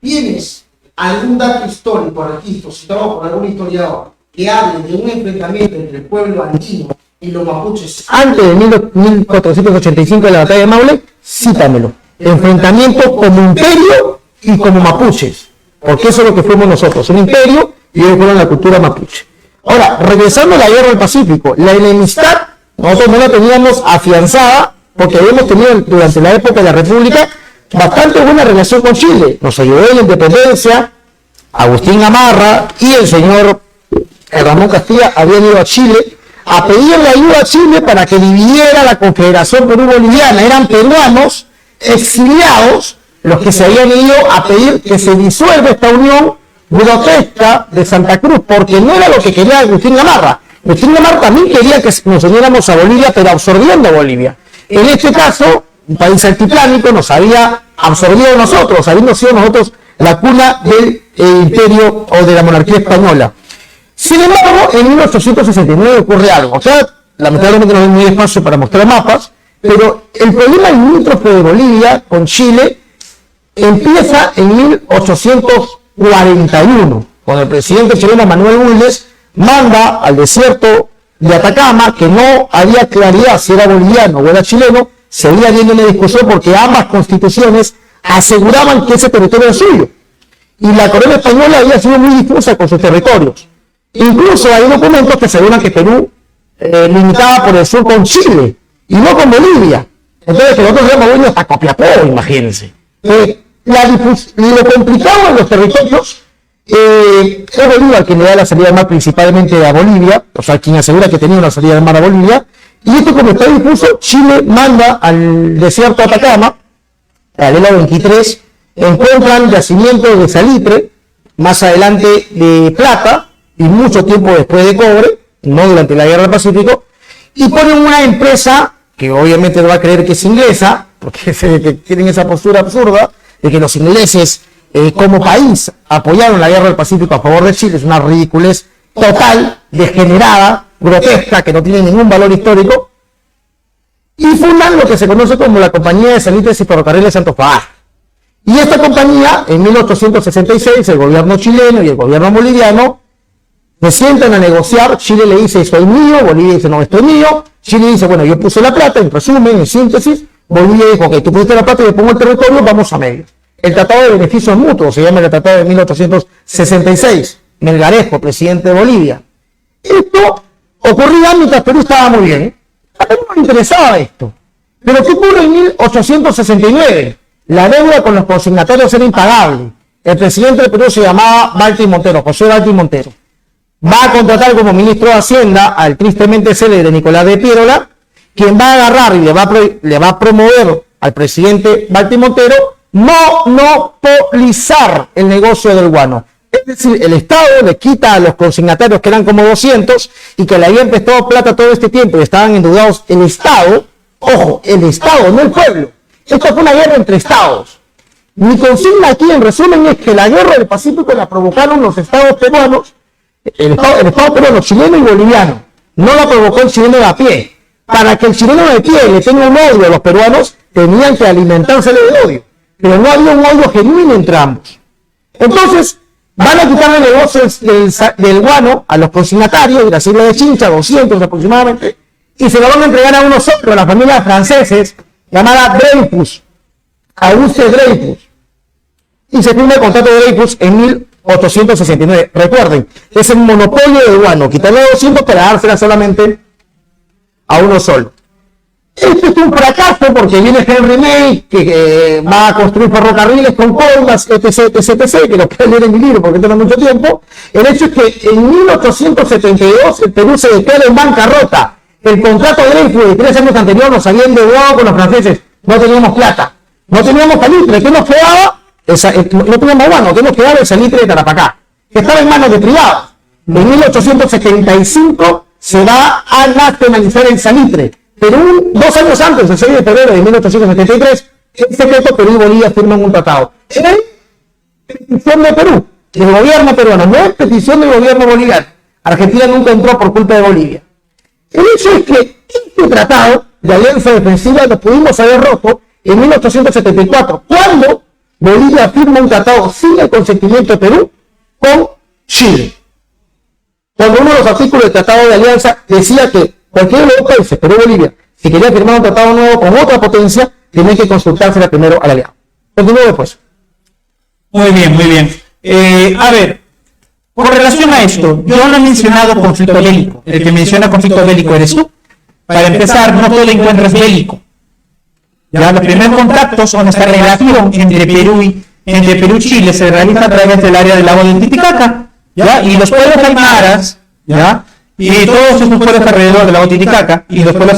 ¿tienes algún dato histórico, registro, citado por algún historiador, que hable de un enfrentamiento entre el pueblo andino y los mapuches antes de 1485 de la batalla de Maule? Cítamelo. Enfrentamiento como imperio y como mapuches, porque eso es lo que fuimos nosotros, un imperio, y ellos fueron la cultura mapuche. Ahora, regresando a la guerra del Pacífico, la enemistad nosotros no la teníamos afianzada porque habíamos tenido durante la época de la República bastante buena relación con Chile. Nos ayudó en la independencia, Agustín Gamarra y el señor Ramón Castilla habían ido a Chile a pedirle ayuda a Chile para que dividiera la Confederación Perú-Boliviana. Eran peruanos exiliados los que se habían ido a pedir que se disuelva esta unión grotesca de Santa Cruz, porque no era lo que quería Agustín Gamarra. Agustín Gamarra también quería que nos uniéramos a Bolivia, pero absorbiendo a Bolivia. En este caso, un país altiplánico nos había absorbido nosotros, habiendo sido nosotros la cuna del imperio o de la monarquía española. Sin embargo, en 1869 ocurre algo. O sea, lamentablemente no hay muy espacio para mostrar mapas, pero el problema limítrofe de Bolivia con Chile empieza en 1841, cuando el presidente chileno Manuel Bulnes manda al desierto de Atacama, que no había claridad si era boliviano o era chileno, seguía habiendo una discusión porque ambas constituciones aseguraban que ese territorio era suyo. Y la corona española había sido muy difusa con sus territorios. Incluso hay documentos que aseguran que Perú limitaba por el sur con Chile y no con Bolivia. Entonces, que nosotros éramos dueños hasta Copiapó, imagínense. Lo complicado en los territorios es Bolívar quien le da la salida del mar principalmente a Bolivia, o sea, quien asegura que tenía una salida del mar a Bolivia, y esto como está difuso, Chile manda al desierto de Atacama, al ELA 23, encuentran yacimientos de salitre, más adelante de plata, y mucho tiempo después de cobre, no durante la Guerra del Pacífico, y ponen una empresa, que obviamente no va a creer que es inglesa, porque que tienen esa postura absurda, de que los ingleses como país apoyaron la Guerra del Pacífico a favor de Chile. Es una ridiculez total, degenerada, grotesca, que no tiene ningún valor histórico, y fundan lo que se conoce como la Compañía de Salitres y Ferrocarriles de Antofagasta. Y esta compañía, en 1866, el gobierno chileno y el gobierno boliviano se sientan a negociar. Chile le dice, esto es mío, Bolivia dice, no, esto es mío. Chile dice, bueno, yo puse la plata, en resumen, en síntesis. Bolivia dijo, ok, tú pusiste la plata, yo pongo el territorio, vamos a medio. El Tratado de Beneficios Mutuos, se llama el Tratado de 1866. Melgarejo, presidente de Bolivia. Esto ocurría mientras Perú estaba muy bien. A Perú no le interesaba esto. Pero ¿qué ocurre en 1869? La deuda con los consignatarios era impagable. El presidente de Perú se llamaba Balti Montero, José Balti Montero. Va a contratar como ministro de Hacienda al tristemente célebre Nicolás de Piérola, quien va a agarrar y le va a promover al presidente Balti Montero monopolizar el negocio del guano. Es decir, el Estado le quita a los consignatarios, que eran como 200, y que le habían prestado plata todo este tiempo y estaban endeudados, el Estado, ojo, el Estado, no el pueblo. Esto fue una guerra entre Estados. Mi consigna aquí, en resumen, es que la Guerra del Pacífico la provocaron los Estados peruanos, el Estado peruano, chileno y boliviano. No la provocó el chileno de a pie. Para que el chileno de pie le tenga un odio a los peruanos, tenían que alimentarse de odio. Pero no había un odio genuino entre ambos. Entonces, van a quitar el negocio del guano a los consignatarios de la isla de Chincha, 200 aproximadamente, y se lo van a entregar a uno solo, a la familia franceses, llamada Dreyfus, Auguste Dreyfus. Y se firma el contrato de Dreyfus en 1869. Recuerden, es el monopolio del guano, quitarle 200 para dársela solamente a uno solo. Esto es un fracaso porque viene Henry May, que va a construir ferrocarriles con colmas, etc., que lo pueden leer en mi libro porque toma mucho tiempo. El hecho es que en 1872 el Perú se declara en bancarrota. El contrato de Dreyfus de 3 años anteriores nos había endeudado con los franceses. No teníamos plata, no teníamos salitre. ¿Qué nos quedaba? No teníamos guano, ¿qué nos quedaba? El salitre de Tarapacá, que estaba en manos de privados. En 1875 se va a nacionalizar el salitre. Pero 2 años antes, el 6 de febrero de 1873, en secreto Perú y Bolivia firman un tratado. petición de Perú, del gobierno peruano, no es petición del gobierno boliviano. Argentina nunca entró por culpa de Bolivia. El hecho es que este tratado de alianza defensiva lo pudimos haber roto en 1874, cuando Bolivia firma un tratado sin el consentimiento de Perú con Chile. Cuando uno de los artículos del tratado de alianza decía que cualquiera de los dos países, Perú y Bolivia, si quería firmar un tratado nuevo con otra potencia, tenía que consultársela primero al aliado. Continúo después. Muy bien, muy bien. A ver, con relación a esto, yo no he mencionado conflicto bélico. El que menciona conflicto bélico eres tú. Para empezar, no todo el encuentro es bélico. Ya los primeros contactos con esta relación entre Perú y Chile se realiza a través del área del lago del Titicaca, ¿ya? Y los pueblos aymaras, ¿ya? Y todos estos pueblos alrededor del lago Titicaca y los pueblos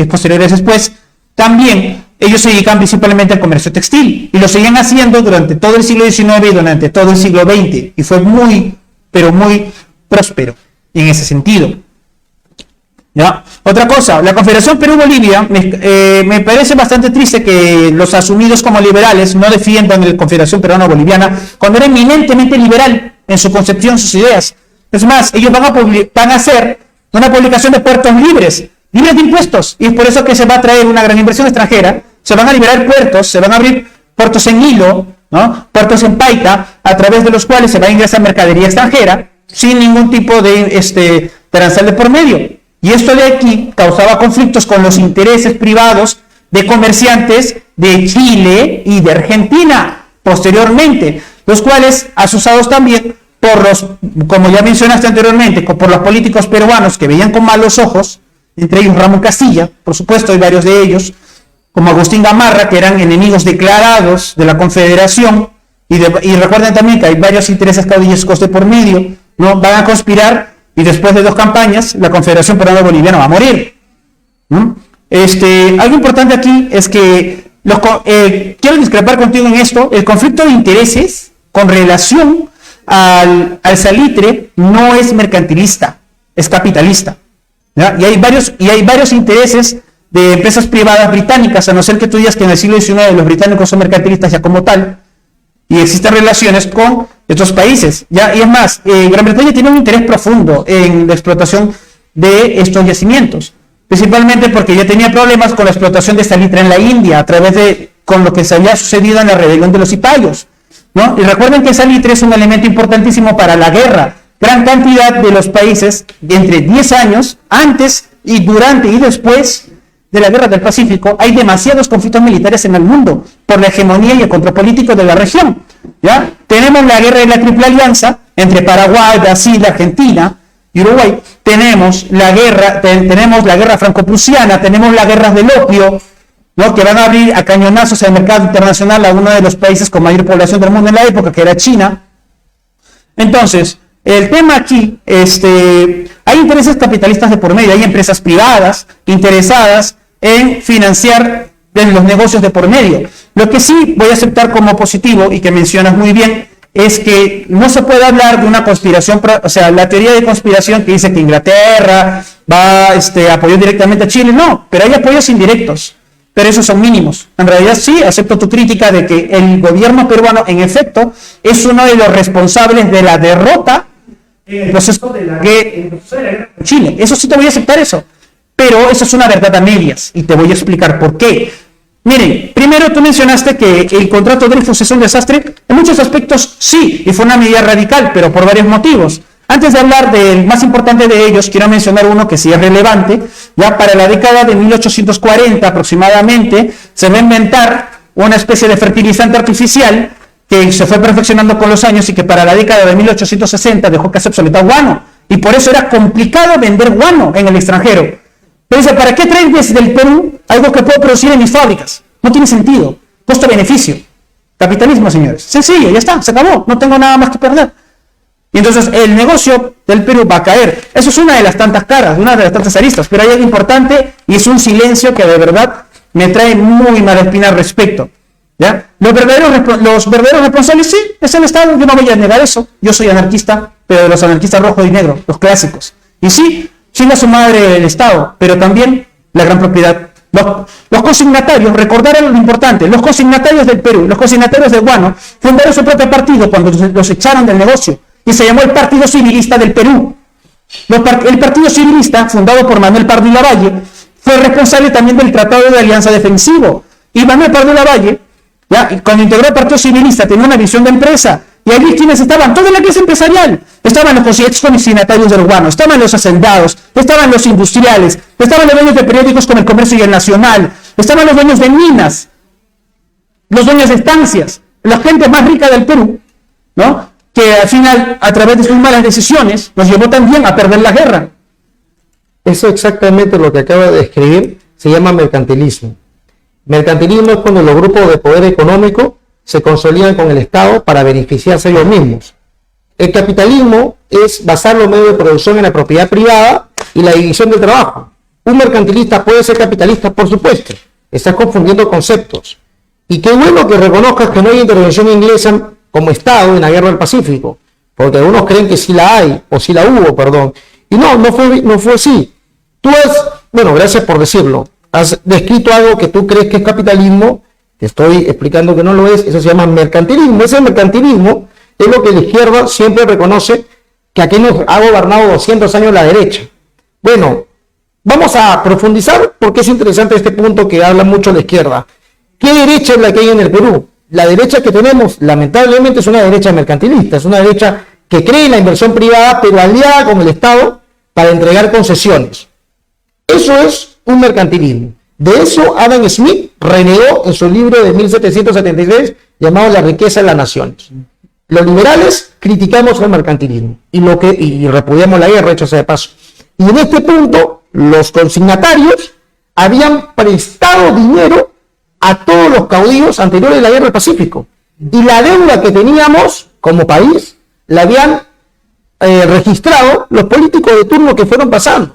posteriores después, también ellos se dedican principalmente al comercio textil y lo siguen haciendo durante todo el siglo XIX y durante todo el siglo XX y fue muy, pero muy próspero en ese sentido. ¿Ya? Otra cosa, la Confederación Perú-Bolivia, me parece bastante triste que los asumidos como liberales no defiendan la Confederación Peruano-Boliviana cuando era eminentemente liberal en su concepción, sus ideas. Es más, ellos van a hacer una publicación de puertos libres de impuestos, y es por eso que se va a traer una gran inversión extranjera, se van a liberar puertos, se van a abrir puertos en hilo, ¿no? Puertos en paita, a través de los cuales se va a ingresar mercadería extranjera, sin ningún tipo de arancel de por medio. Y esto de aquí causaba conflictos con los intereses privados de comerciantes de Chile y de Argentina, posteriormente, los cuales, asusados también por como ya mencionaste anteriormente, por los políticos peruanos que veían con malos ojos, entre ellos Ramón Castilla, por supuesto, hay varios de ellos, como Agustín Gamarra, que eran enemigos declarados de la Confederación, y recuerden también que hay varios intereses caudillescos de por medio, ¿no? Van a conspirar, y después de 2 campañas, la Confederación Peruano-Boliviana va a morir. ¿No? Algo importante aquí es que quiero discrepar contigo en esto. El conflicto de intereses con relación al salitre no es mercantilista, es capitalista. ¿Ya? Y hay varios intereses de empresas privadas británicas, a no ser que tú digas que en el siglo XIX los británicos son mercantilistas ya como tal, y existen relaciones con estos países, ¿ya? Y es más, Gran Bretaña tiene un interés profundo en la explotación de estos yacimientos, principalmente porque ya tenía problemas con la explotación de salitre en la India, con lo que se había sucedido en la rebelión de los cipayos, ¿no? Y recuerden que el salitre es un elemento importantísimo para la guerra. Gran cantidad de los países, de entre 10 años, antes y durante y después de la Guerra del Pacífico, hay demasiados conflictos militares en el mundo por la hegemonía y el control político de la región. ¿Ya? Tenemos la guerra de la Triple Alianza entre Paraguay, Brasil, Argentina y Uruguay. Tenemos la guerra franco-prusiana, tenemos las guerras del opio, ¿no? Que van a abrir a cañonazos el mercado internacional a uno de los países con mayor población del mundo en la época, que era China. Entonces, el tema aquí, hay intereses capitalistas de por medio, hay empresas privadas interesadas en financiar los negocios de por medio. Lo que sí voy a aceptar como positivo y que mencionas muy bien es que no se puede hablar de una conspiración, o sea, la teoría de conspiración que dice que Inglaterra apoyó directamente a Chile, no, pero hay apoyos indirectos, pero esos son mínimos. En realidad sí, acepto tu crítica de que el gobierno peruano, en efecto, es uno de los responsables de la derrota en el proceso de la guerra con Chile. Eso sí te voy a aceptar eso, pero eso es una verdad a medias y te voy a explicar por qué. Miren, primero tú mencionaste que el contrato Dreyfus es un desastre. En muchos aspectos sí, y fue una medida radical, pero por varios motivos. Antes de hablar del más importante de ellos, quiero mencionar uno que sí es relevante. Ya para la década de 1840 aproximadamente, se va a inventar una especie de fertilizante artificial que se fue perfeccionando con los años y que para la década de 1860 dejó casi obsoleta guano. Y por eso era complicado vender guano en el extranjero. Pero dice, ¿para qué traer desde el Perú algo que puedo producir en mis fábricas? No tiene sentido. Costo-beneficio. Capitalismo, señores. Sencillo, ya está, se acabó. No tengo nada más que perder. Y entonces el negocio del Perú va a caer. Eso es una de las tantas caras, una de las tantas aristas. Pero hay algo importante y es un silencio que de verdad me trae muy mala espina al respecto. ¿Ya? Los verdaderos responsables, sí, es el Estado. Yo no voy a negar eso. Yo soy anarquista, pero de los anarquistas rojos y negros, los clásicos. Y sí, chinga su madre el Estado, pero también la gran propiedad Los consignatarios, recordaron lo importante, los consignatarios del Perú, los consignatarios de Guano, fundaron su propio partido cuando los echaron del negocio y se llamó el Partido Civilista del Perú. El Partido Civilista, fundado por Manuel Pardo y Lavalle, fue responsable también del Tratado de Alianza Defensivo. Y Manuel Pardo y Lavalle, cuando integró el Partido Civilista, tenía una visión de empresa. Y allí quienes estaban, toda la clase empresarial, estaban los consignatarios del Guano, estaban los hacendados, estaban los industriales, estaban los dueños de periódicos como El Comercio y El Nacional, estaban los dueños de minas, los dueños de estancias, la gente más rica del Perú, ¿no? Que al final, a través de sus malas decisiones, nos llevó también a perder la guerra. Eso exactamente lo que acaba de describir se llama mercantilismo. Mercantilismo es cuando los grupos de poder económico se consolidan con el Estado para beneficiarse ellos mismos. El capitalismo es basar los medios de producción en la propiedad privada y la división del trabajo. Un mercantilista puede ser capitalista, por supuesto. Estás confundiendo conceptos. Y qué bueno que reconozcas que no hay intervención inglesa como Estado en la guerra del Pacífico, porque algunos creen que sí la hay, o sí la hubo, perdón. Y no fue así. Bueno, gracias por decirlo. Has descrito algo que tú crees que es capitalismo. Te estoy explicando que no lo es. Eso se llama mercantilismo. Ese mercantilismo es lo que la izquierda siempre reconoce, que aquí nos ha gobernado 200 años la derecha. Bueno, vamos a profundizar porque es interesante este punto que habla mucho la izquierda. ¿Qué derecha es la que hay en el Perú? La derecha que tenemos, lamentablemente, es una derecha mercantilista. Es una derecha que cree en la inversión privada, pero aliada con el Estado para entregar concesiones. Eso es un mercantilismo. De eso Adam Smith renegó en su libro de 1776 llamado La riqueza de las naciones. Los liberales criticamos el mercantilismo y repudiamos la guerra, hecho sea de paso. Y en este punto, los consignatarios habían prestado dinero a todos los caudillos anteriores de la guerra del Pacífico. Y la deuda que teníamos como país la habían registrado los políticos de turno que fueron pasando.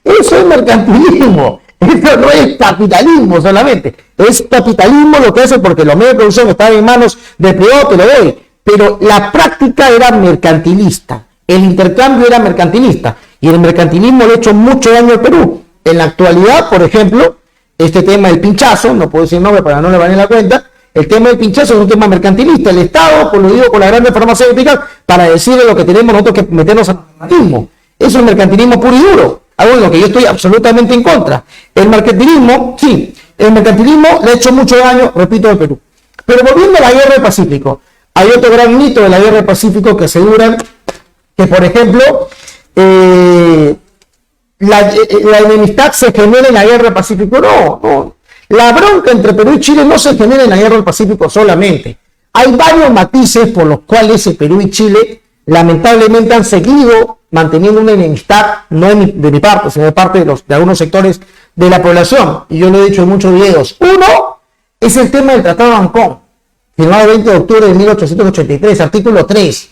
Eso es mercantilismo. Esto no es capitalismo solamente. Es capitalismo lo que hace porque los medios de producción estaban en manos del privado, te lo doy. Pero la práctica era mercantilista. El intercambio era mercantilista. Y el mercantilismo le ha hecho mucho daño al Perú. En la actualidad, por ejemplo, este tema del pinchazo, no puedo decir nombre para no le van en la cuenta, el tema del pinchazo es un tema mercantilista. El Estado coludido con las grandes farmacéuticas para decirle lo que tenemos nosotros que meternos al mercantilismo. Eso es mercantilismo puro y duro. Algo en lo que yo estoy absolutamente en contra. El mercantilismo, sí, el mercantilismo le ha hecho mucho daño, repito, al Perú. Pero volviendo a la guerra del Pacífico, hay otro gran mito de la guerra del Pacífico que aseguran que, por ejemplo, la enemistad se genera en la guerra del Pacífico. No. La bronca entre Perú y Chile no se genera en la guerra del Pacífico solamente. Hay varios matices por los cuales Perú y Chile lamentablemente han seguido manteniendo una enemistad, no de mi parte, sino de parte de algunos sectores de la población. Y yo lo he dicho en muchos videos. Uno es el tema del Tratado de Ancón, firmado el 20 de octubre de 1883, artículo 3.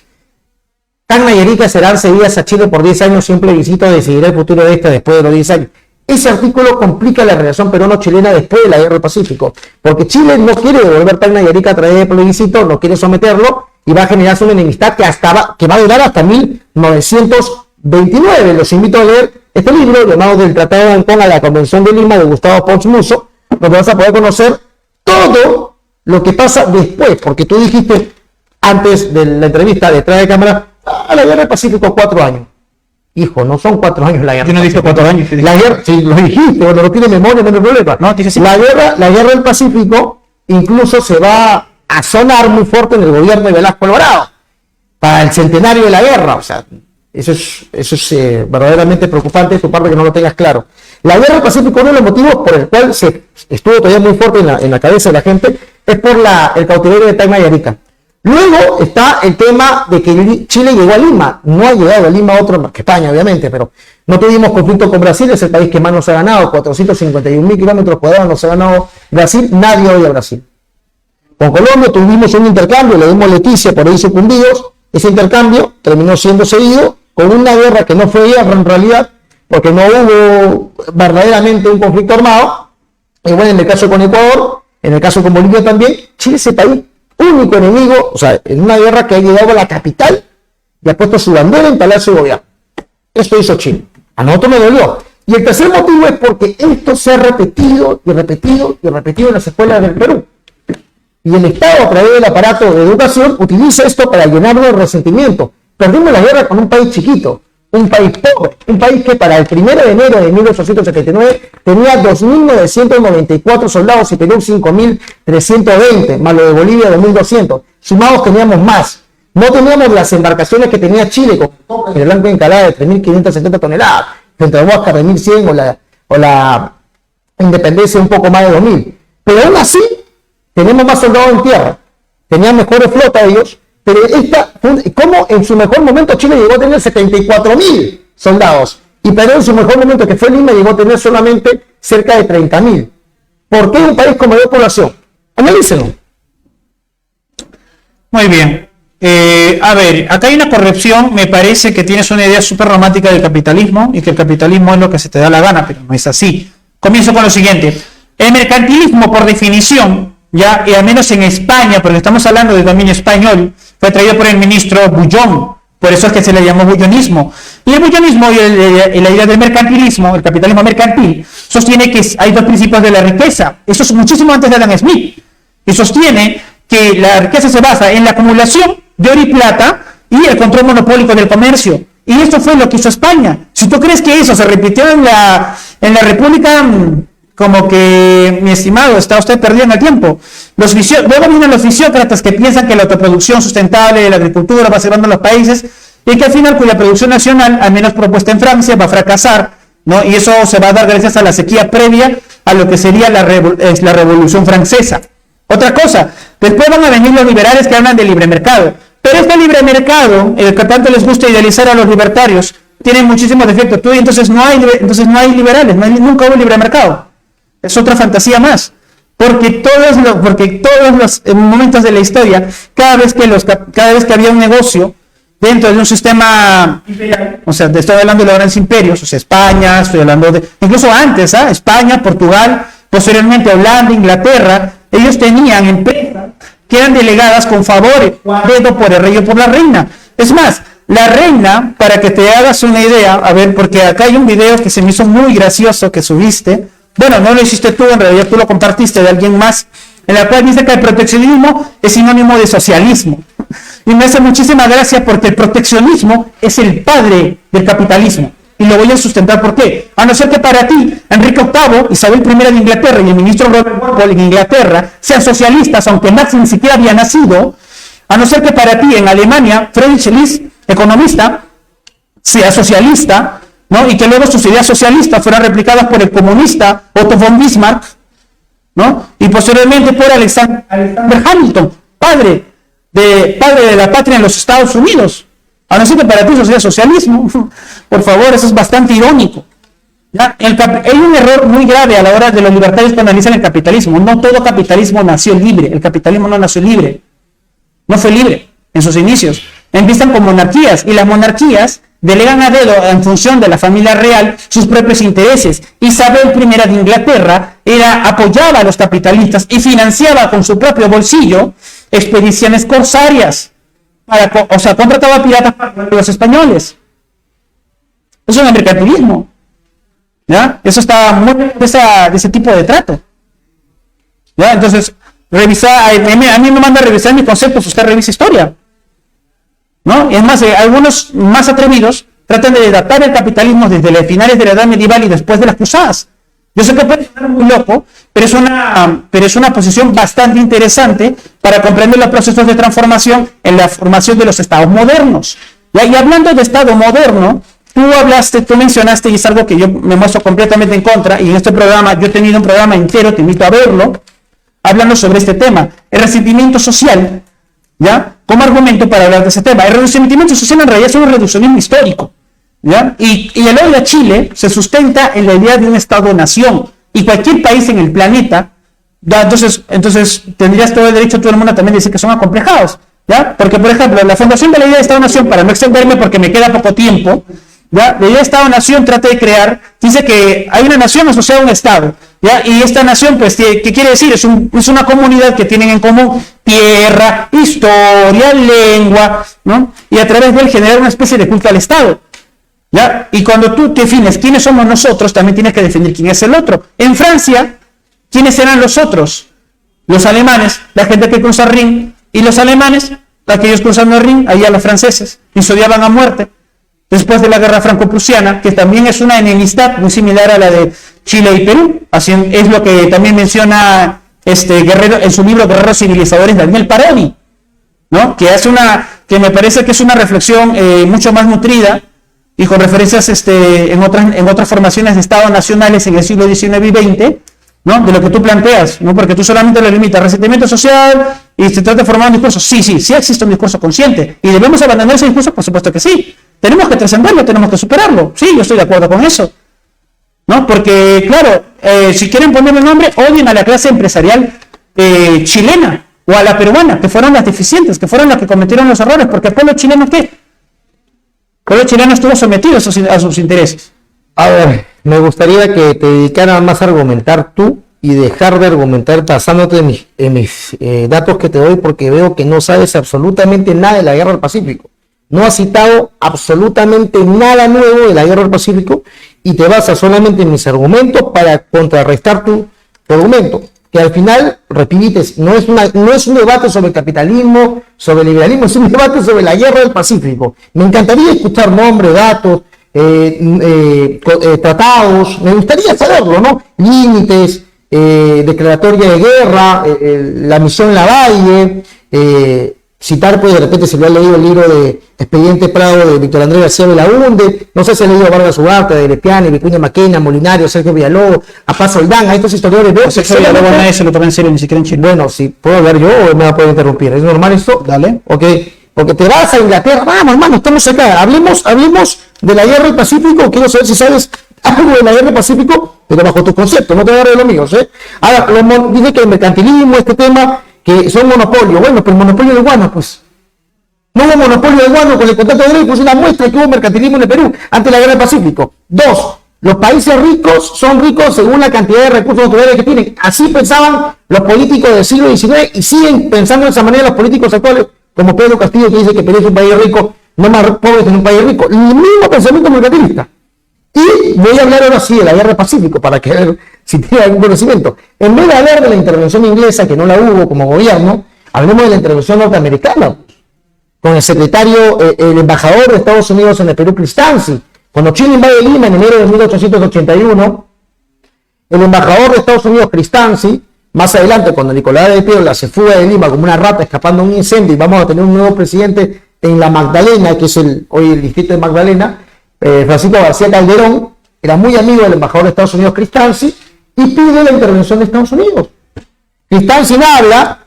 Tacna y Arica serán cedidas a Chile por 10 años, sin plebiscito decidirá el futuro de esta después de los 10 años. Ese artículo complica la relación peruano-chilena después de la guerra del Pacífico, porque Chile no quiere devolver Tacna y Arica a través de plebiscito, no quiere someterlo, y va a generarse una enemistad que va a durar hasta 1929. Los invito a leer este libro llamado Del Tratado de Ancón a la Convención de Lima de Gustavo Pons Musso, donde vas a poder conocer todo lo que pasa después, porque tú dijiste antes de la entrevista detrás de cámara, la guerra del Pacífico 4 años. Hijo, no son 4 años la guerra. Yo no dije 4 años. La guerra, sí, lo dijiste, cuando no tiene memoria, no hay problema. No, dije sí. La guerra del Pacífico incluso se va a sonar muy fuerte en el gobierno de Velasco Alvarado para el centenario de la guerra. O sea, eso es verdaderamente preocupante de tu parte que no lo tengas claro. La guerra del Pacífico, uno de los motivos por el cual se estuvo todavía muy fuerte en la cabeza de la gente es por el cautiverio de Tacna y Arica. Luego está el tema de que Chile llegó a Lima. No ha llegado a Lima otro más que España, obviamente, pero no tuvimos conflicto con Brasil, es el país que más nos ha ganado, 451.000 kilómetros cuadrados nos ha ganado Brasil, nadie odia a Brasil. Con Colombia tuvimos un intercambio, le dimos Leticia por ahí sucumbidos, ese intercambio terminó siendo seguido con una guerra que no fue guerra en realidad, porque no hubo verdaderamente un conflicto armado. Y bueno, en el caso con Ecuador, en el caso con Bolivia también, Chile es el país único enemigo, o sea, en una guerra que ha llegado a la capital y ha puesto su bandera en Palacio de Gobierno. Esto hizo Chile. A nosotros me dolió. Y el tercer motivo es porque esto se ha repetido y repetido y repetido en las escuelas del Perú. Y el Estado, a través del aparato de educación, utiliza esto para llenarlo de resentimiento. Perdimos la guerra con un país chiquito, un país pobre, un país que para el 1 de enero de 1879 tenía 2.994 soldados y Perú 5.320, más lo de Bolivia 2.200. Sumados teníamos más. No teníamos las embarcaciones que tenía Chile, con el blanco encalada de 3.570 toneladas, frente a Huáscar de 1.100 o la Independencia un poco más de 2.000. Pero aún así, tenemos más soldados en tierra, tenían mejores flotas ellos, pero como en su mejor momento Chile llegó a tener 74.000 soldados, y Perú en su mejor momento, que fue Lima, llegó a tener solamente cerca de 30.000. ¿Por qué un país con mayor población? Analícenlo. Muy bien. A ver, acá hay una corrección. Me parece que tienes una idea súper romántica del capitalismo y que el capitalismo es lo que se te da la gana, pero no es así. Comienzo con lo siguiente. El mercantilismo, por definición, ya, y al menos en España, porque estamos hablando del dominio español, fue traído por el ministro Bullón, por eso es que se le llamó bullonismo. Y el bullonismo y la idea del mercantilismo, el capitalismo mercantil, sostiene que hay dos principios de la riqueza. Eso es muchísimo antes de Adam Smith. Y sostiene que la riqueza se basa en la acumulación de oro y plata y el control monopólico del comercio. Y esto fue lo que hizo España. Si tú crees que eso se repitió en la República, como que, mi estimado, está usted perdiendo el tiempo. Luego vienen los fisiócratas que piensan que la autoproducción sustentable de la agricultura va salvando a los países y que al final cuya producción nacional, al menos propuesta en Francia, va a fracasar, ¿no? Y eso se va a dar gracias a la sequía previa a lo que sería la Revolución Francesa. Otra cosa, después van a venir los liberales que hablan de libre mercado. Pero este libre mercado, el que tanto les gusta idealizar a los libertarios, tiene muchísimos defectos. Entonces no hay liberales, nunca hubo libre mercado. Es otra fantasía más. Porque todos los momentos de la historia, cada vez que había un negocio dentro de un sistema imperial, o sea, estoy hablando de los grandes imperios, o sea, España, estoy hablando de, incluso antes, España, Portugal, posteriormente Holanda, Inglaterra, ellos tenían empresas que eran delegadas con favores, dedo por el rey o por la reina. Es más, la reina, para que te hagas una idea, a ver, porque acá hay un video que se me hizo muy gracioso que subiste. Bueno, no lo hiciste tú, en realidad tú lo compartiste de alguien más, en la cual dice que el proteccionismo es sinónimo de socialismo. Y me hace muchísima gracia porque el proteccionismo es el padre del capitalismo. Y lo voy a sustentar, ¿por qué? A no ser que para ti, Enrique VIII, Isabel I de Inglaterra y el ministro Robert Walpole en Inglaterra sean socialistas, aunque Marx ni siquiera había nacido, a no ser que para ti en Alemania, Friedrich List, economista, sea socialista, ¿no? Y que luego sus ideas socialistas fueran replicadas por el comunista Otto von Bismarck, ¿no? Y posteriormente por Alexander Hamilton, padre de la patria en los Estados Unidos. A no ser que para ti eso sea socialismo. Por favor, eso es bastante irónico. ¿Ya? Hay un error muy grave a la hora de los libertarios que analizan el capitalismo. No todo capitalismo nació libre. El capitalismo no nació libre. No fue libre en sus inicios. Empiezan con monarquías y las monarquías delegan a dedo en función de la familia real sus propios intereses. Isabel I de Inglaterra apoyaba a los capitalistas y financiaba con su propio bolsillo expediciones corsarias. Contrataba piratas para los españoles. Eso es el mercantilismo. ¿Ya? Eso está muy de ese tipo de trato. ¿Ya? Entonces, a mí me manda a revisar mis conceptos, usted revisa historia. ¿No? Y es más, algunos más atrevidos tratan de datar el capitalismo desde los finales de la Edad Medieval y después de las Cruzadas. Yo sé que puede sonar muy loco, pero es una posición bastante interesante para comprender los procesos de transformación en la formación de los estados modernos. Y hablando de estado moderno, tú mencionaste, y es algo que yo me muestro completamente en contra, y en este programa, yo he tenido un programa entero, te invito a verlo, hablando sobre este tema, el resentimiento social, ¿ya? Como argumento para hablar de ese tema. El resentimiento social en realidad es un reduccionismo histórico, ¿ya? Y el odio a Chile se sustenta en la idea de un Estado-nación, y cualquier país en el planeta, ¿ya? Entonces tendrías todo el derecho, tú hermano, también de decir que son acomplejados, ¿ya? Porque, por ejemplo, la fundación de la idea de Estado-nación, para no extenderme porque me queda poco tiempo, ¿ya? La idea de Estado-nación trata de crear, dice que hay una nación asociada a un Estado, ¿ya? Y esta nación, pues, ¿qué quiere decir? Es una comunidad que tienen en común tierra, historia, lengua, ¿no? Y a través de él generar una especie de culto al Estado. ¿Ya? Y cuando tú defines quiénes somos nosotros, también tienes que definir quién es el otro. En Francia, ¿quiénes eran los otros? Los alemanes, la gente que cruza el Rin, y los alemanes, aquellos cruzando el Rin, allá los franceses, y se odiaban a muerte. Después de la guerra franco-prusiana, que también es una enemistad muy similar a la de Chile y Perú, así es lo que también menciona Guerrero en su libro Guerreros Civilizadores, Daniel Parodi, ¿no? Que me parece que es una reflexión mucho más nutrida y con referencias en otras formaciones de Estados nacionales en el siglo XIX y XX, ¿no? De lo que tú planteas, ¿no? Porque tú solamente lo limitas resentimiento social y se trata de formar un discurso. Sí existe un discurso consciente y debemos abandonar ese discurso, por supuesto que sí. Tenemos que trascenderlo, tenemos que superarlo. Sí, yo estoy de acuerdo con eso, ¿no? Porque, claro, si quieren ponerle nombre, odien a la clase empresarial chilena o a la peruana, que fueron las deficientes, que fueron las que cometieron los errores, porque el pueblo chileno, ¿qué? El pueblo chileno estuvo sometido a sus intereses. A ver, me gustaría que te dedicaras más a argumentar tú y dejar de argumentar basándote en mis datos que te doy, porque veo que no sabes absolutamente nada de la guerra del Pacífico. No has citado absolutamente nada nuevo de la guerra del Pacífico y te basas solamente en mis argumentos para contrarrestar tu argumento, que al final, repites, no es un debate sobre capitalismo, sobre liberalismo, es un debate sobre la guerra del Pacífico. Me encantaría escuchar nombres, datos, tratados, me gustaría saberlo, ¿no? Límites, declaratoria de guerra, la misión Lavalle, citar, pues de repente si lo ha leído el libro de Expediente Prado de Víctor Andrés García Belaúnde, no sé si ha leído Vargas Ugarte, de Lepiane, Vicuña Maquena, Molinario, Sergio Villalobos, a Paz Soldán, a estos historiadores. Veo que nadie se lo toma en serio, ni siquiera en Chile. Bueno, si puedo hablar yo o me va a poder interrumpir, ¿es normal esto? Dale. Ok, porque te vas a Inglaterra, vamos hermano, estamos acá, hablemos de la guerra del Pacífico, quiero saber si sabes algo de la guerra del Pacífico, pero bajo tus conceptos, no te voy a dar de los míos, ¿eh? Ahora, dice que el mercantilismo, este tema, que son monopolios, bueno, pero el monopolio de guano, pues, no hubo monopolio de guano con el contrato de Dreyfus, es una muestra que hubo mercantilismo en el Perú antes de la guerra del Pacífico. 2. Los países ricos son ricos según la cantidad de recursos naturales que tienen. Así pensaban los políticos del siglo XIX y siguen pensando de esa manera los políticos actuales, como Pedro Castillo, que dice que Perú es un país rico, no más pobre que un país rico. El mismo pensamiento mercantilista. Y voy a hablar ahora sí de la guerra del Pacífico, para que ver si tiene algún conocimiento. En vez de hablar de la intervención inglesa, que no la hubo como gobierno, hablemos de la intervención norteamericana, con el secretario, el embajador de Estados Unidos en el Perú, Cristanzi. Cuando Chile invade Lima en enero de 1881, el embajador de Estados Unidos, Cristanzi, más adelante, cuando Nicolás de Piola se fuga de Lima como una rata escapando de un incendio y vamos a tener un nuevo presidente en la Magdalena, que es hoy el distrito de Magdalena, Francisco García Calderón, era muy amigo del embajador de Estados Unidos, Cristanzi, y pide la intervención de Estados Unidos. Cristanzi habla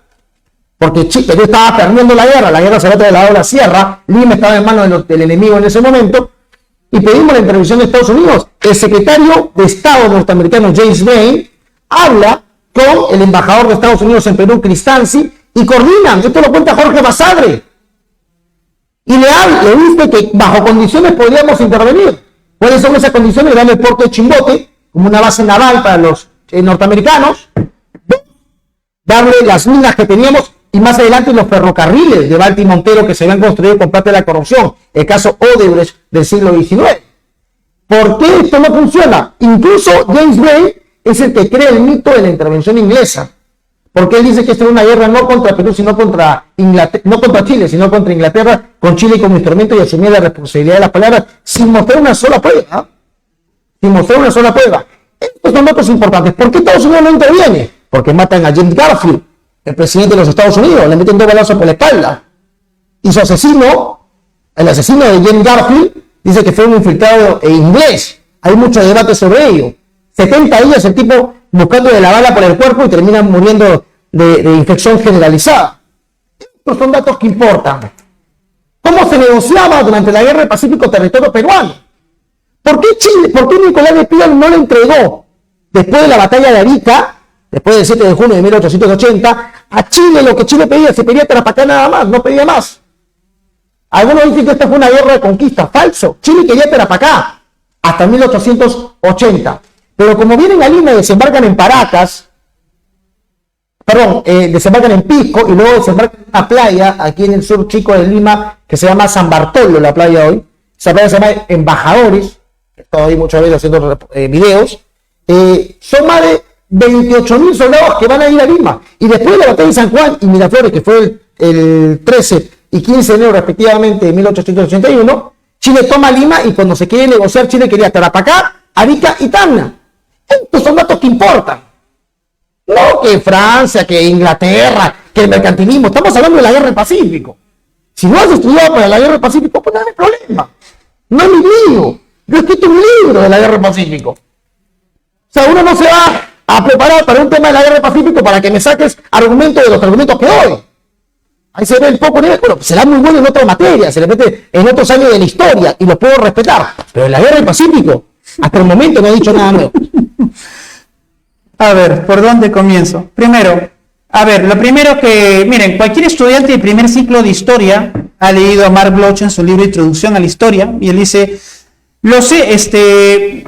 porque Perú estaba perdiendo la guerra se había trasladado a la sierra, Lima estaba en manos del enemigo en ese momento, y pedimos la intervención de Estados Unidos. El secretario de Estado norteamericano, James Bain, habla con el embajador de Estados Unidos en Perú, Cristanzi, y coordinan. Esto lo cuenta Jorge Basadre. Y le dice que bajo condiciones podríamos intervenir. ¿Cuáles son esas condiciones? Darle el puerto de Chimbote como una base naval para los norteamericanos, darle las minas que teníamos y más adelante los ferrocarriles de Balti y Montero que se habían construido con plata de la corrupción, el caso Odebrecht del siglo XIX. ¿Por qué esto no funciona? Incluso James Bay es el que crea el mito de la intervención inglesa, porque él dice que esta es una guerra no contra Perú, sino contra Inglaterra, no contra Chile, sino contra Inglaterra, con Chile como instrumento, y asumía la responsabilidad de las palabras sin mostrar una sola prueba. Sin mostrar una sola prueba. Estos son datos importantes. ¿Por qué Estados Unidos no interviene? Porque matan a James Garfield, el presidente de los Estados Unidos, le meten 2 balazos por la espalda. Y su asesino, el asesino de James Garfield, dice que fue un infiltrado inglés. Hay mucho debate sobre ello. 70 días el tipo buscando de la bala por el cuerpo y termina muriendo de infección generalizada. Estos son datos que importan. ¿Cómo se negociaba durante la guerra del Pacífico territorio peruano? ¿Por qué Nicolás de Piola no le entregó, después de la batalla de Arica, después del 7 de junio de 1880, a Chile lo que Chile pedía? Se pedía Tarapacá nada más, no pedía más. Algunos dicen que esta fue una guerra de conquista. Falso. Chile quería Tarapacá hasta 1880. Pero como vienen a Lima y desembarcan en Paracas, desembarcan en Pisco y luego desembarcan en una playa aquí en el sur chico de Lima que se llama San Bartolo, la playa hoy, esa plata se llama embajadores, he estado ahí muchas veces haciendo videos, son más de 28.000 soldados que van a ir a Lima. Y después de la batalla de San Juan y Miraflores, que fue el 13 y 15 de enero respectivamente de 1881, Chile toma Lima y cuando se quiere negociar, Chile quería Tarapacá, Arica y Tacna. Estos son datos que importan. No que Francia, que Inglaterra, que el mercantilismo. Estamos hablando de la guerra del Pacífico. Si no has estudiado para la guerra del Pacífico, pues no hay problema. No es mi lío. Yo he escrito un libro de la guerra del Pacífico. O sea, uno no se va a preparar para un tema de la guerra del Pacífico para que me saques argumentos de los argumentos que doy. Ahí se ve el poco nivel. Bueno, será muy bueno en otra materia, se le mete en otros años de la historia y lo puedo respetar. Pero en la guerra del Pacífico, hasta el momento no he dicho nada nuevo. A ver, ¿por dónde comienzo? Primero, lo primero que, miren, cualquier estudiante de primer ciclo de historia ha leído a Mark Bloch en su libro Introducción a la Historia, y él dice,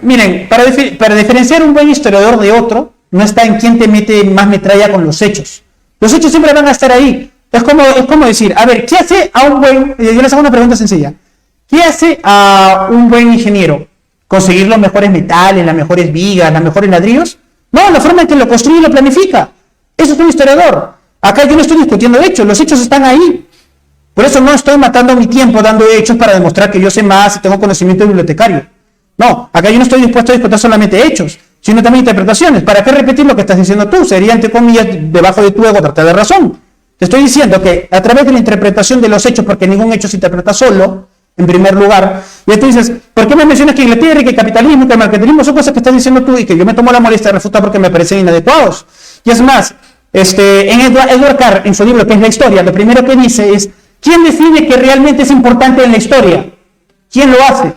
miren, para diferenciar un buen historiador de otro, no está en quién te mete más metralla con los hechos. Los hechos siempre van a estar ahí. Es como decir, a ver, ¿qué hace a un buen, yo les hago una pregunta sencilla, ¿qué hace a un buen ingeniero? ¿Conseguir los mejores metales, las mejores vigas, los mejores ladrillos? No, la forma en que lo construye y lo planifica. Eso es un historiador. Acá yo no estoy discutiendo hechos, los hechos están ahí. Por eso no estoy matando mi tiempo dando hechos para demostrar que yo sé más y tengo conocimiento bibliotecario. No, acá yo no estoy dispuesto a discutir solamente hechos, sino también interpretaciones. ¿Para qué repetir lo que estás diciendo tú? Sería, entre comillas, debajo de tu ego tratar de razón. Te estoy diciendo que a través de la interpretación de los hechos, porque ningún hecho se interpreta solo, en primer lugar, y tú dices, ¿por qué me mencionas que Inglaterra, que el capitalismo, que el mercantilismo son cosas que estás diciendo tú y que yo me tomo la molestia de refutar porque me parecen inadecuados? Y es más, en Edward Carr, en su libro que es la historia, lo primero que dice es, ¿quién define que realmente es importante en la historia? ¿Quién lo hace?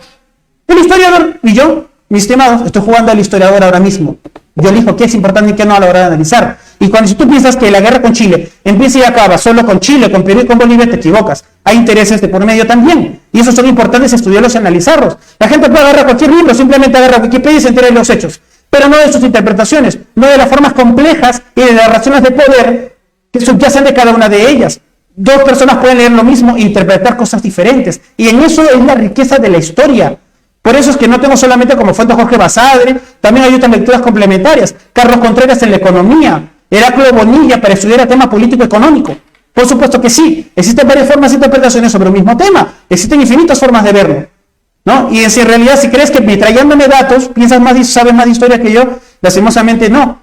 El historiador. Y yo, mis estimados, estoy jugando al historiador ahora mismo. Yo elijo qué es importante y qué no a la hora de analizar. Y si tú piensas que la guerra con Chile empieza y acaba solo con Chile, con Perú y con Bolivia, te equivocas. Hay intereses de por medio también. Y esos son importantes estudiarlos y analizarlos. La gente puede agarrar cualquier libro, simplemente agarra Wikipedia y se entera de los hechos. Pero no de sus interpretaciones, no de las formas complejas y de las razones de poder que subyacen de cada una de ellas. Dos personas pueden leer lo mismo e interpretar cosas diferentes. Y en eso es la riqueza de la historia. Por eso es que no tengo solamente como fuente a Jorge Basadre, también hay otras lecturas complementarias. Carlos Contreras en la economía, Heráclito Bonilla para estudiar el tema político-económico. Por supuesto que sí, existen varias formas de interpretaciones sobre un mismo tema, existen infinitas formas de verlo, ¿no? Y si en realidad si crees que trayéndome datos, piensas más y sabes más de historia que yo, lastimosamente no.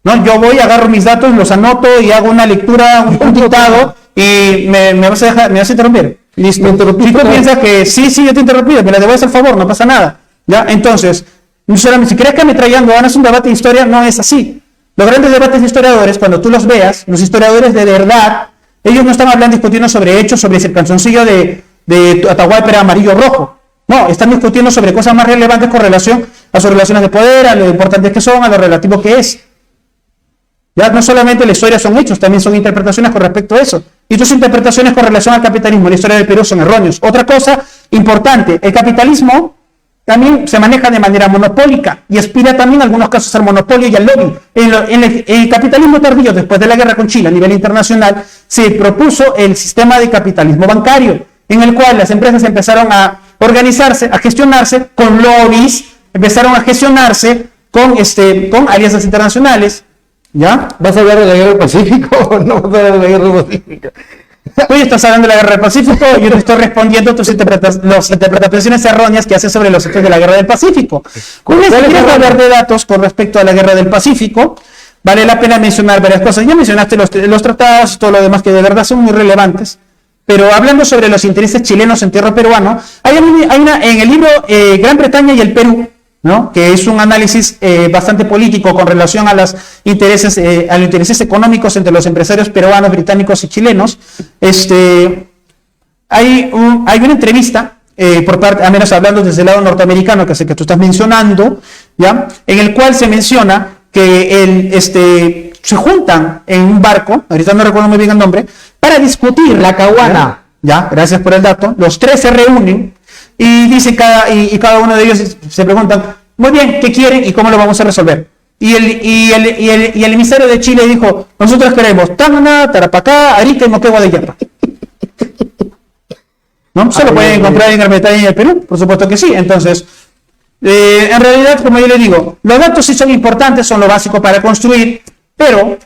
No, yo voy, agarro mis datos, los anoto y hago una lectura, un dictado y me vas a interrumpir. Listo. Si tú piensas que sí, yo te he interrumpido, me la debo hacer favor, no pasa nada. ¿Ya? Entonces, si crees que ametrallando ganas un debate de historia, no es así. Los grandes debates de historiadores, cuando tú los veas, los historiadores de verdad, ellos no están hablando, discutiendo sobre hechos, sobre si el calzoncillo de Atahualpa era amarillo o rojo. No, están discutiendo sobre cosas más relevantes con relación a sus relaciones de poder, a lo importantes que son, a lo relativo que es. Ya no solamente la historia son hechos, también son interpretaciones con respecto a eso. Y tus interpretaciones con relación al capitalismo, la historia del Perú, son erróneos. Otra cosa importante, el capitalismo también se maneja de manera monopólica y aspira también en algunos casos al monopolio y al lobby. En el capitalismo tardío, después de la guerra con Chile a nivel internacional, se propuso el sistema de capitalismo bancario, en el cual las empresas empezaron a organizarse, a gestionarse con lobbies, empezaron a gestionarse con alianzas internacionales. ¿Ya? ¿Vas a hablar de la guerra del Pacífico o no vas a hablar de la guerra del Pacífico? Hoy estás hablando de la guerra del Pacífico y yo te estoy respondiendo las interpretaciones erróneas que haces sobre los hechos de la guerra del Pacífico. Si quieres hablar de datos con respecto a la guerra del Pacífico, vale la pena mencionar varias cosas. Ya mencionaste los tratados y todo lo demás que de verdad son muy relevantes, pero hablando sobre los intereses chilenos en tierra peruano, hay una en el libro Gran Bretaña y el Perú, ¿no? Que es un análisis bastante político con relación a los intereses económicos entre los empresarios peruanos, británicos y chilenos. Hay una entrevista, por parte, al menos hablando desde el lado norteamericano, que es el que tú estás mencionando, ¿ya? En el cual se menciona que se juntan en un barco, ahorita no recuerdo muy bien el nombre, para discutir la Caguana. Ya, gracias por el dato. Los tres se reúnen y dice cada uno de ellos se preguntan, muy bien, ¿qué quieren y cómo lo vamos a resolver? Y el emisario de Chile dijo, nosotros queremos Tacna, Tarapacá, Arica y Moquegua de Yapa. ¿no? ¿Se lo pueden encontrar en Gran Bretaña y en el Perú? Por supuesto que sí. Entonces, en realidad, como yo le digo, los datos sí son importantes, son lo básico para construir, pero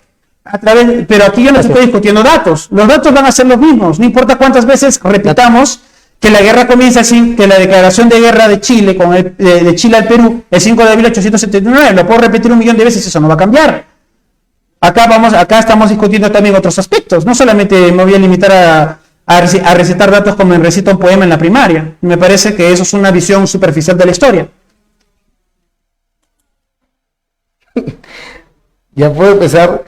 aquí yo no estoy discutiendo datos. Los datos van a ser los mismos, no importa cuántas veces repitamos que la guerra comienza así, que la declaración de guerra de Chile de Chile al Perú el 5 de abril de 1879, lo puedo repetir 1.000.000 de veces, eso no va a cambiar. Acá estamos discutiendo también otros aspectos, no solamente me voy a limitar a recitar datos como en recita un poema en la primaria. Me parece que eso es una visión superficial de la historia. Ya puedo empezar.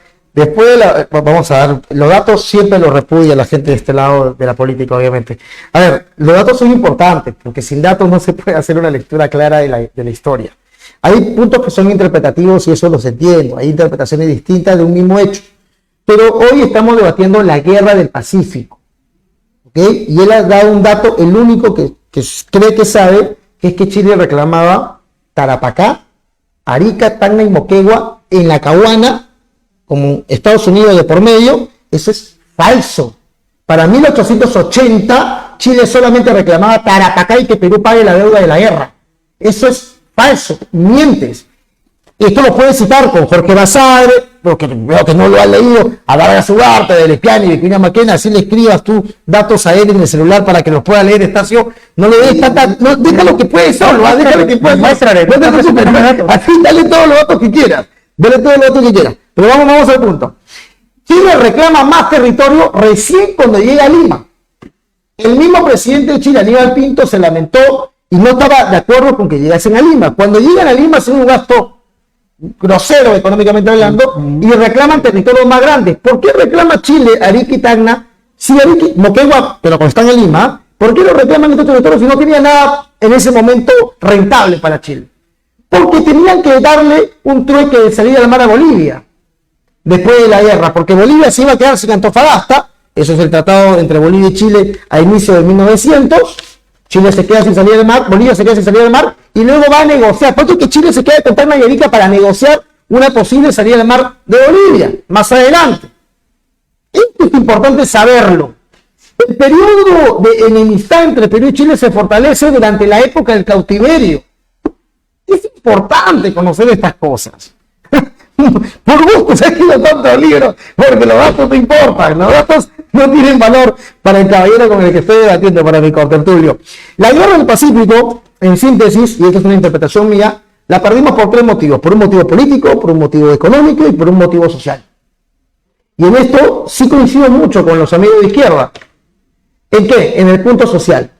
Vamos a dar, los datos siempre los repudia la gente de este lado de la política, obviamente. A ver, los datos son importantes, porque sin datos no se puede hacer una lectura clara de la historia. Hay puntos que son interpretativos y eso los entiendo, hay interpretaciones distintas de un mismo hecho. Pero hoy estamos debatiendo la guerra del Pacífico, ¿ok? Y él ha dado un dato, el único que cree que sabe, que es que Chile reclamaba Tarapacá, Arica, Tacna y Moquegua en la Cahuana, como Estados Unidos de por medio. Eso es falso. Para 1880, Chile solamente reclamaba Tarapacá y que Perú pague la deuda de la guerra. Eso es falso, mientes. Esto lo puedes citar con Jorge Basadre, porque veo que no lo has leído, a Vargas Ugarte, de Lespiani, de Vicuña Maquena, así le escribas tú datos a él en el celular para que los pueda leer, Estacio. No le des no, déjalo que puede solo, déjalo que puede. Así dale todos los datos que quieras. Pero vamos al punto. Chile reclama más territorio recién cuando llega a Lima. El mismo presidente de Chile, Aníbal Pinto, se lamentó y no estaba de acuerdo con que llegasen a Lima. Cuando llegan a Lima hacen un gasto grosero económicamente hablando y reclaman territorios más grandes. ¿Por qué reclama Chile Arica y Tacna? Si Arica, Moquegua, pero cuando están en Lima, ¿por qué no reclaman estos territorios si no tenía nada en ese momento rentable para Chile? Porque tenían que darle un trueque de salida al mar a Bolivia después de la guerra, porque Bolivia se iba a quedar sin Antofagasta. Eso es el tratado entre Bolivia y Chile a inicio de 1900. Chile se queda sin salida del mar, Bolivia se queda sin salida del mar y luego va a negociar. Por eso que Chile se queda con Tacna y Arica para negociar una posible salida del mar de Bolivia más adelante. Esto es importante saberlo. El periodo de enemistad entre Perú y Chile se fortalece durante la época del cautiverio. Es importante conocer estas cosas. Por gusto se ha escrito tantos libros, porque los datos no importan, los datos no tienen valor para el caballero con el que estoy debatiendo, para mi contertulio. La guerra del Pacífico, en síntesis, y esta es una interpretación mía, la perdimos por tres motivos: por un motivo político, por un motivo económico y por un motivo social. Y en esto sí coincido mucho con los amigos de izquierda. ¿En qué? En el punto social.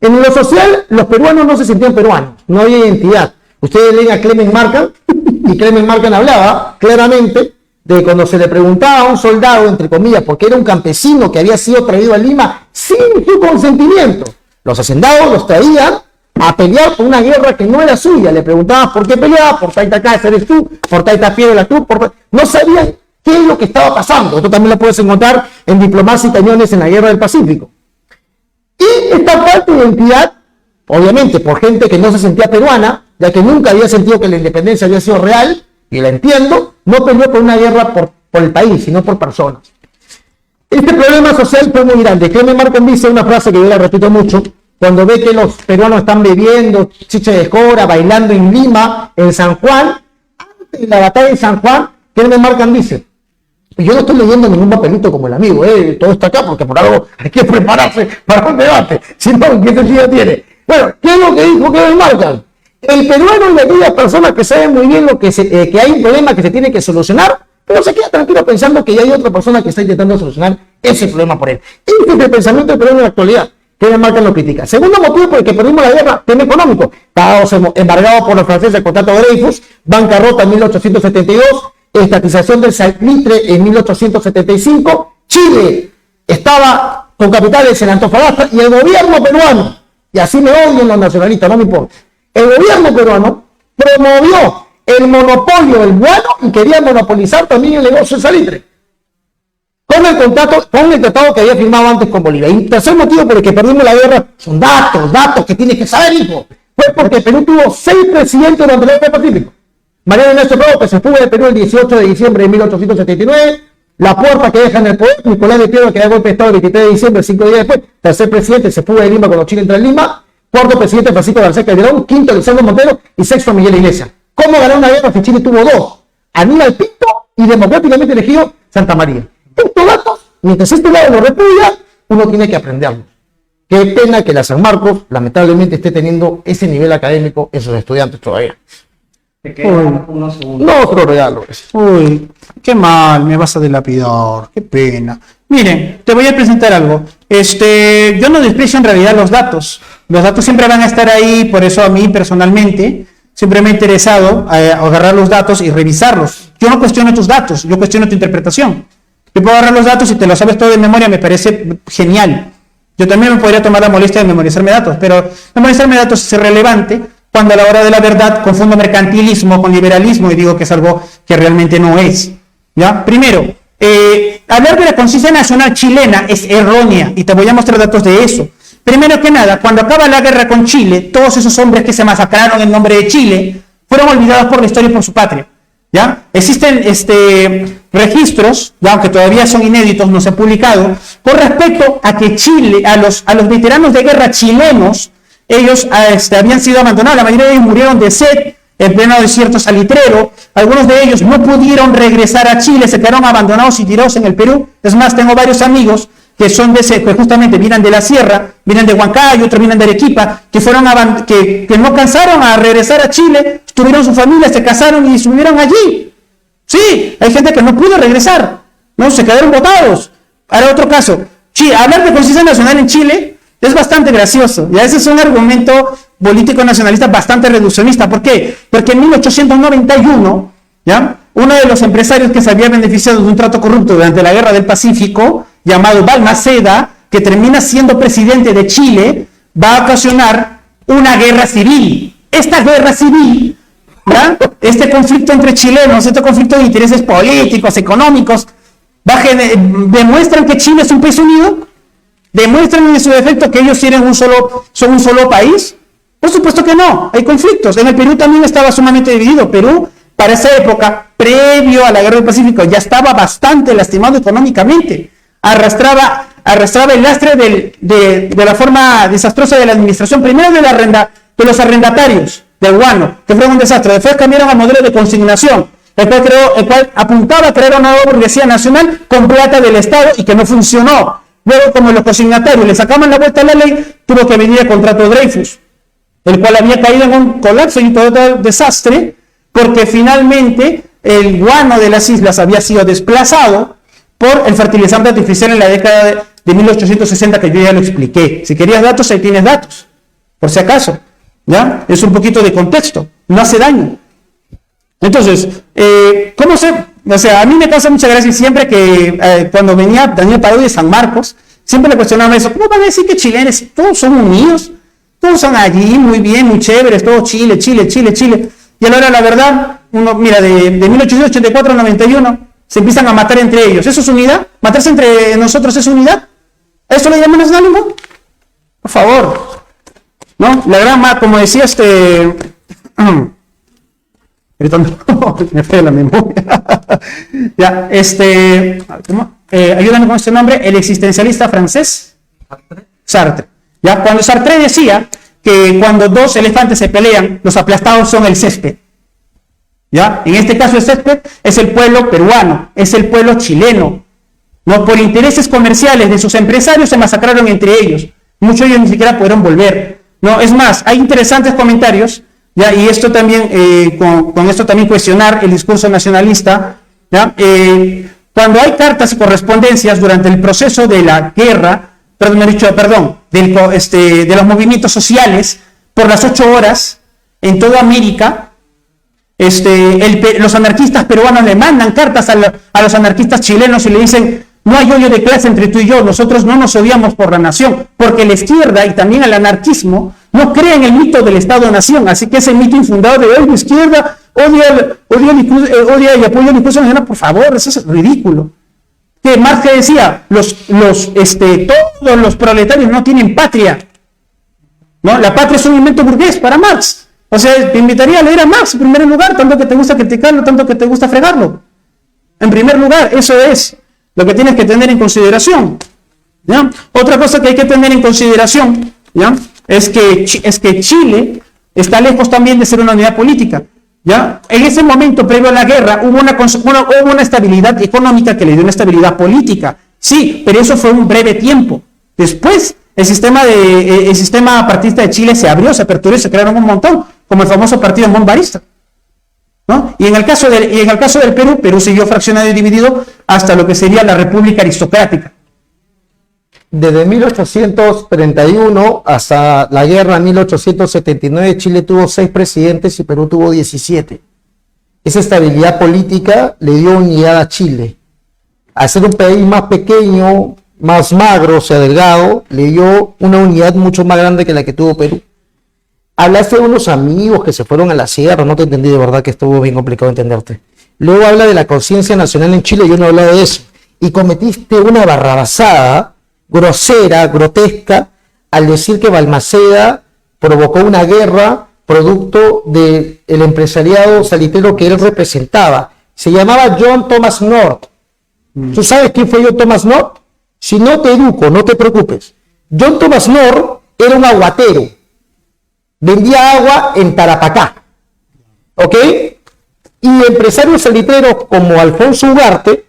En lo social, los peruanos no se sentían peruanos, no había identidad. Ustedes leen a Clement Markham, y Clement Markham hablaba claramente de cuando se le preguntaba a un soldado, entre comillas, porque era un campesino que había sido traído a Lima sin su consentimiento. Los hacendados los traían a pelear por una guerra que no era suya. Le preguntaban por qué peleaba, por Taita Cáceres eres tú, por Taita Piedra tú, no sabían qué es lo que estaba pasando. Esto también lo puedes encontrar en Diplomacia y Cañones en la Guerra del Pacífico. Y esta falta de identidad, obviamente por gente que no se sentía peruana, ya que nunca había sentido que la independencia había sido real, y la entiendo, no peleó por una guerra por el país, sino por personas. Este problema social fue muy grande. Clement Markham dice una frase que yo la repito mucho: cuando ve que los peruanos están bebiendo chicha de jora, bailando en Lima, en San Juan, antes de la batalla de San Juan, Clement Markham dice: yo no estoy leyendo ningún papelito como el amigo, todo está acá porque por algo hay que prepararse para un debate, si no, ¿qué sentido tiene? Bueno, ¿qué es lo que dijo Clement Markham? El peruano y aquellas personas que saben muy bien que hay un problema que se tiene que solucionar, pero se queda tranquilo pensando que ya hay otra persona que está intentando solucionar ese problema por él. Este es el pensamiento del peruano en la actualidad, que Markham lo critica. Segundo motivo por el que perdimos la guerra, tema económico. Estábamos embargados por los franceses el contrato de Dreyfus, bancarrota en 1872, estatización del salitre en 1875, Chile estaba con capitales en Antofagasta y el gobierno peruano, y así me odian los nacionalistas, no me importa, el gobierno peruano promovió el monopolio del guano y quería monopolizar también el negocio del salitre con el tratado que había firmado antes con Bolivia. Y tercer motivo por el que perdimos la guerra son datos que tienes que saber, hijo. Fue porque Perú tuvo 6 presidentes durante la guerra del Pacífico. Mariano Ernesto Prado, que se fue de Perú el 18 de diciembre de 1879, La Porta que deja en el poder, Nicolás de Piedra que da golpe de Estado el 23 de diciembre, 5 días después, tercer presidente, se fuga de Lima cuando Chile entra en Lima, cuarto presidente Francisco García Calderón, quinto Lisandro Montero y sexto Miguel Iglesias. ¿Cómo ganó una guerra si Chile tuvo dos? Aníbal Pinto y democráticamente elegido Santa María. Estos datos, mientras este lado lo repudia, uno tiene que aprenderlo. Qué pena que la San Marcos, lamentablemente, esté teniendo ese nivel académico en sus estudiantes todavía. Te quedan unos segundos. No otro regalo. Uy, qué mal, me vas a dilapidar, qué pena. Miren, te voy a presentar algo. Yo no desprecio en realidad los datos. Los datos siempre van a estar ahí, por eso a mí personalmente siempre me ha interesado agarrar los datos y revisarlos. Yo no cuestiono tus datos, yo cuestiono tu interpretación. Yo puedo agarrar los datos y te lo sabes todo de memoria, me parece genial. Yo también me podría tomar la molestia de memorizarme datos, pero memorizarme datos es irrelevante cuando a la hora de la verdad confundo mercantilismo con liberalismo y digo que es algo que realmente no es. ¿Ya? Primero, hablar de la conciencia nacional chilena es errónea y te voy a mostrar datos de eso. Primero que nada, cuando acaba la guerra con Chile, todos esos hombres que se masacraron en nombre de Chile fueron olvidados por la historia y por su patria. ¿Ya? Existen registros, ya aunque todavía son inéditos, no se han publicado, con respecto a que Chile, a los veteranos de guerra chilenos, ellos habían sido abandonados, la mayoría de ellos murieron de sed en pleno desierto salitrero, algunos de ellos no pudieron regresar a Chile, se quedaron abandonados y tirados en el Perú. Es más, tengo varios amigos que son que justamente vienen de la sierra, vienen de Huancayo, otros vienen de Arequipa, que no alcanzaron a regresar a Chile, tuvieron su familia, se casaron y estuvieron allí. Sí, hay gente que no pudo regresar, no, se quedaron botados. Ahora otro caso, hablar de conciencia nacional en Chile es bastante gracioso, y ese es un argumento político nacionalista bastante reduccionista. ¿Por qué? Porque en 1891, ¿ya?, uno de los empresarios que se había beneficiado de un trato corrupto durante la Guerra del Pacífico, llamado Balmaceda, que termina siendo presidente de Chile, va a ocasionar una guerra civil. Esta guerra civil, ¿ya?, este conflicto entre chilenos, este conflicto de intereses políticos, económicos, demuestran que Chile es un país unido, demuestran en su defecto que ellos son un solo país. Por supuesto que no, hay conflictos. En el Perú también estaba sumamente dividido. Perú, para esa época, previo a la Guerra del Pacífico, ya estaba bastante lastimado económicamente. Arrastraba el lastre de la forma desastrosa de la administración, primero de los arrendatarios del guano, que fueron un desastre. Después cambiaron al modelo de consignación, el cual apuntaba a crear una nueva burguesía nacional con plata del Estado y que no funcionó. Luego, como los consignatarios le sacaban la vuelta a la ley, tuvo que venir el contrato Dreyfus, el cual había caído en un colapso y todo desastre, porque finalmente el guano de las islas había sido desplazado por el fertilizante artificial en la década de 1860, que yo ya lo expliqué. Si querías datos, ahí tienes datos, por si acaso, ¿ya? Es un poquito de contexto, no hace daño. Entonces, a mí me causa mucha gracia siempre que cuando venía Daniel Parodi de San Marcos, siempre le cuestionaba eso. ¿Cómo van a decir que chilenos todos son unidos? Todos son allí, muy bien, muy chéveres, todo Chile. Y a la hora, la verdad, mira, de 1884 a 91, se empiezan a matar entre ellos. ¿Eso es unidad? ¿Matarse entre nosotros es unidad? ¿Eso le llaman nacionalismo? Por favor. ¿No? La gran, como decía me fue la memoria. Ya, ayúdame con este nombre, el existencialista francés Sartre. Ya, cuando Sartre decía que cuando dos elefantes se pelean, los aplastados son el césped. ¿Ya? En este caso el césped es el pueblo peruano, es el pueblo chileno. ¿No? Por intereses comerciales de sus empresarios se masacraron entre ellos. Muchos de ellos ni siquiera pudieron volver. ¿No? Es más, hay interesantes comentarios, ¿ya? Y esto también, con esto también cuestionar el discurso nacionalista, ¿ya? Cuando hay cartas y correspondencias durante el proceso de la guerra, de los movimientos sociales, por las 8 horas, en toda América, los anarquistas peruanos le mandan cartas a los anarquistas chilenos y le dicen: no hay odio de clase entre tú y yo, nosotros no nos odiamos por la nación, porque la izquierda y también el anarquismo no creen el mito del Estado-nación, así que ese mito infundado de hoy la izquierda odia y apoya el discurso nacional, por favor, eso es ridículo. Que Marx decía, todos los proletarios no tienen patria, ¿no? La patria es un invento burgués para Marx. O sea, te invitaría a leer a Marx en primer lugar, tanto que te gusta criticarlo, tanto que te gusta fregarlo. En primer lugar, eso es. lo que tienes que tener en consideración, ¿ya? Otra cosa que hay que tener en consideración, ¿ya? Es que Chile está lejos también de ser una unidad política, ¿ya? En ese momento, previo a la guerra, hubo una estabilidad económica que le dio una estabilidad política, sí, pero eso fue un breve tiempo. Después, el sistema partidista de Chile se abrió, se aperturó y se crearon un montón, como el famoso partido monbarista, ¿no? Y en el caso del Perú, Perú siguió fraccionado y dividido hasta lo que sería la República Aristocrática. Desde 1831 hasta la guerra 1879, Chile tuvo 6 presidentes y Perú tuvo 17. Esa estabilidad política le dio unidad a Chile. Al ser un país más pequeño, más magro, o sea, delgado, le dio una unidad mucho más grande que la que tuvo Perú. Hablaste de unos amigos que se fueron a la sierra, no te entendí, de verdad que estuvo bien complicado entenderte. Luego habla de la conciencia nacional en Chile, yo no he hablado de eso. Y cometiste una barrabasada grosera, grotesca, al decir que Balmaceda provocó una guerra producto del empresariado salitrero que él representaba. Se llamaba John Thomas North. ¿Tú sabes quién fue John Thomas North? Si no te educo, no te preocupes. John Thomas North era un aguatero. Vendía agua en Tarapacá. ¿Ok? Y empresarios salitreros como Alfonso Ugarte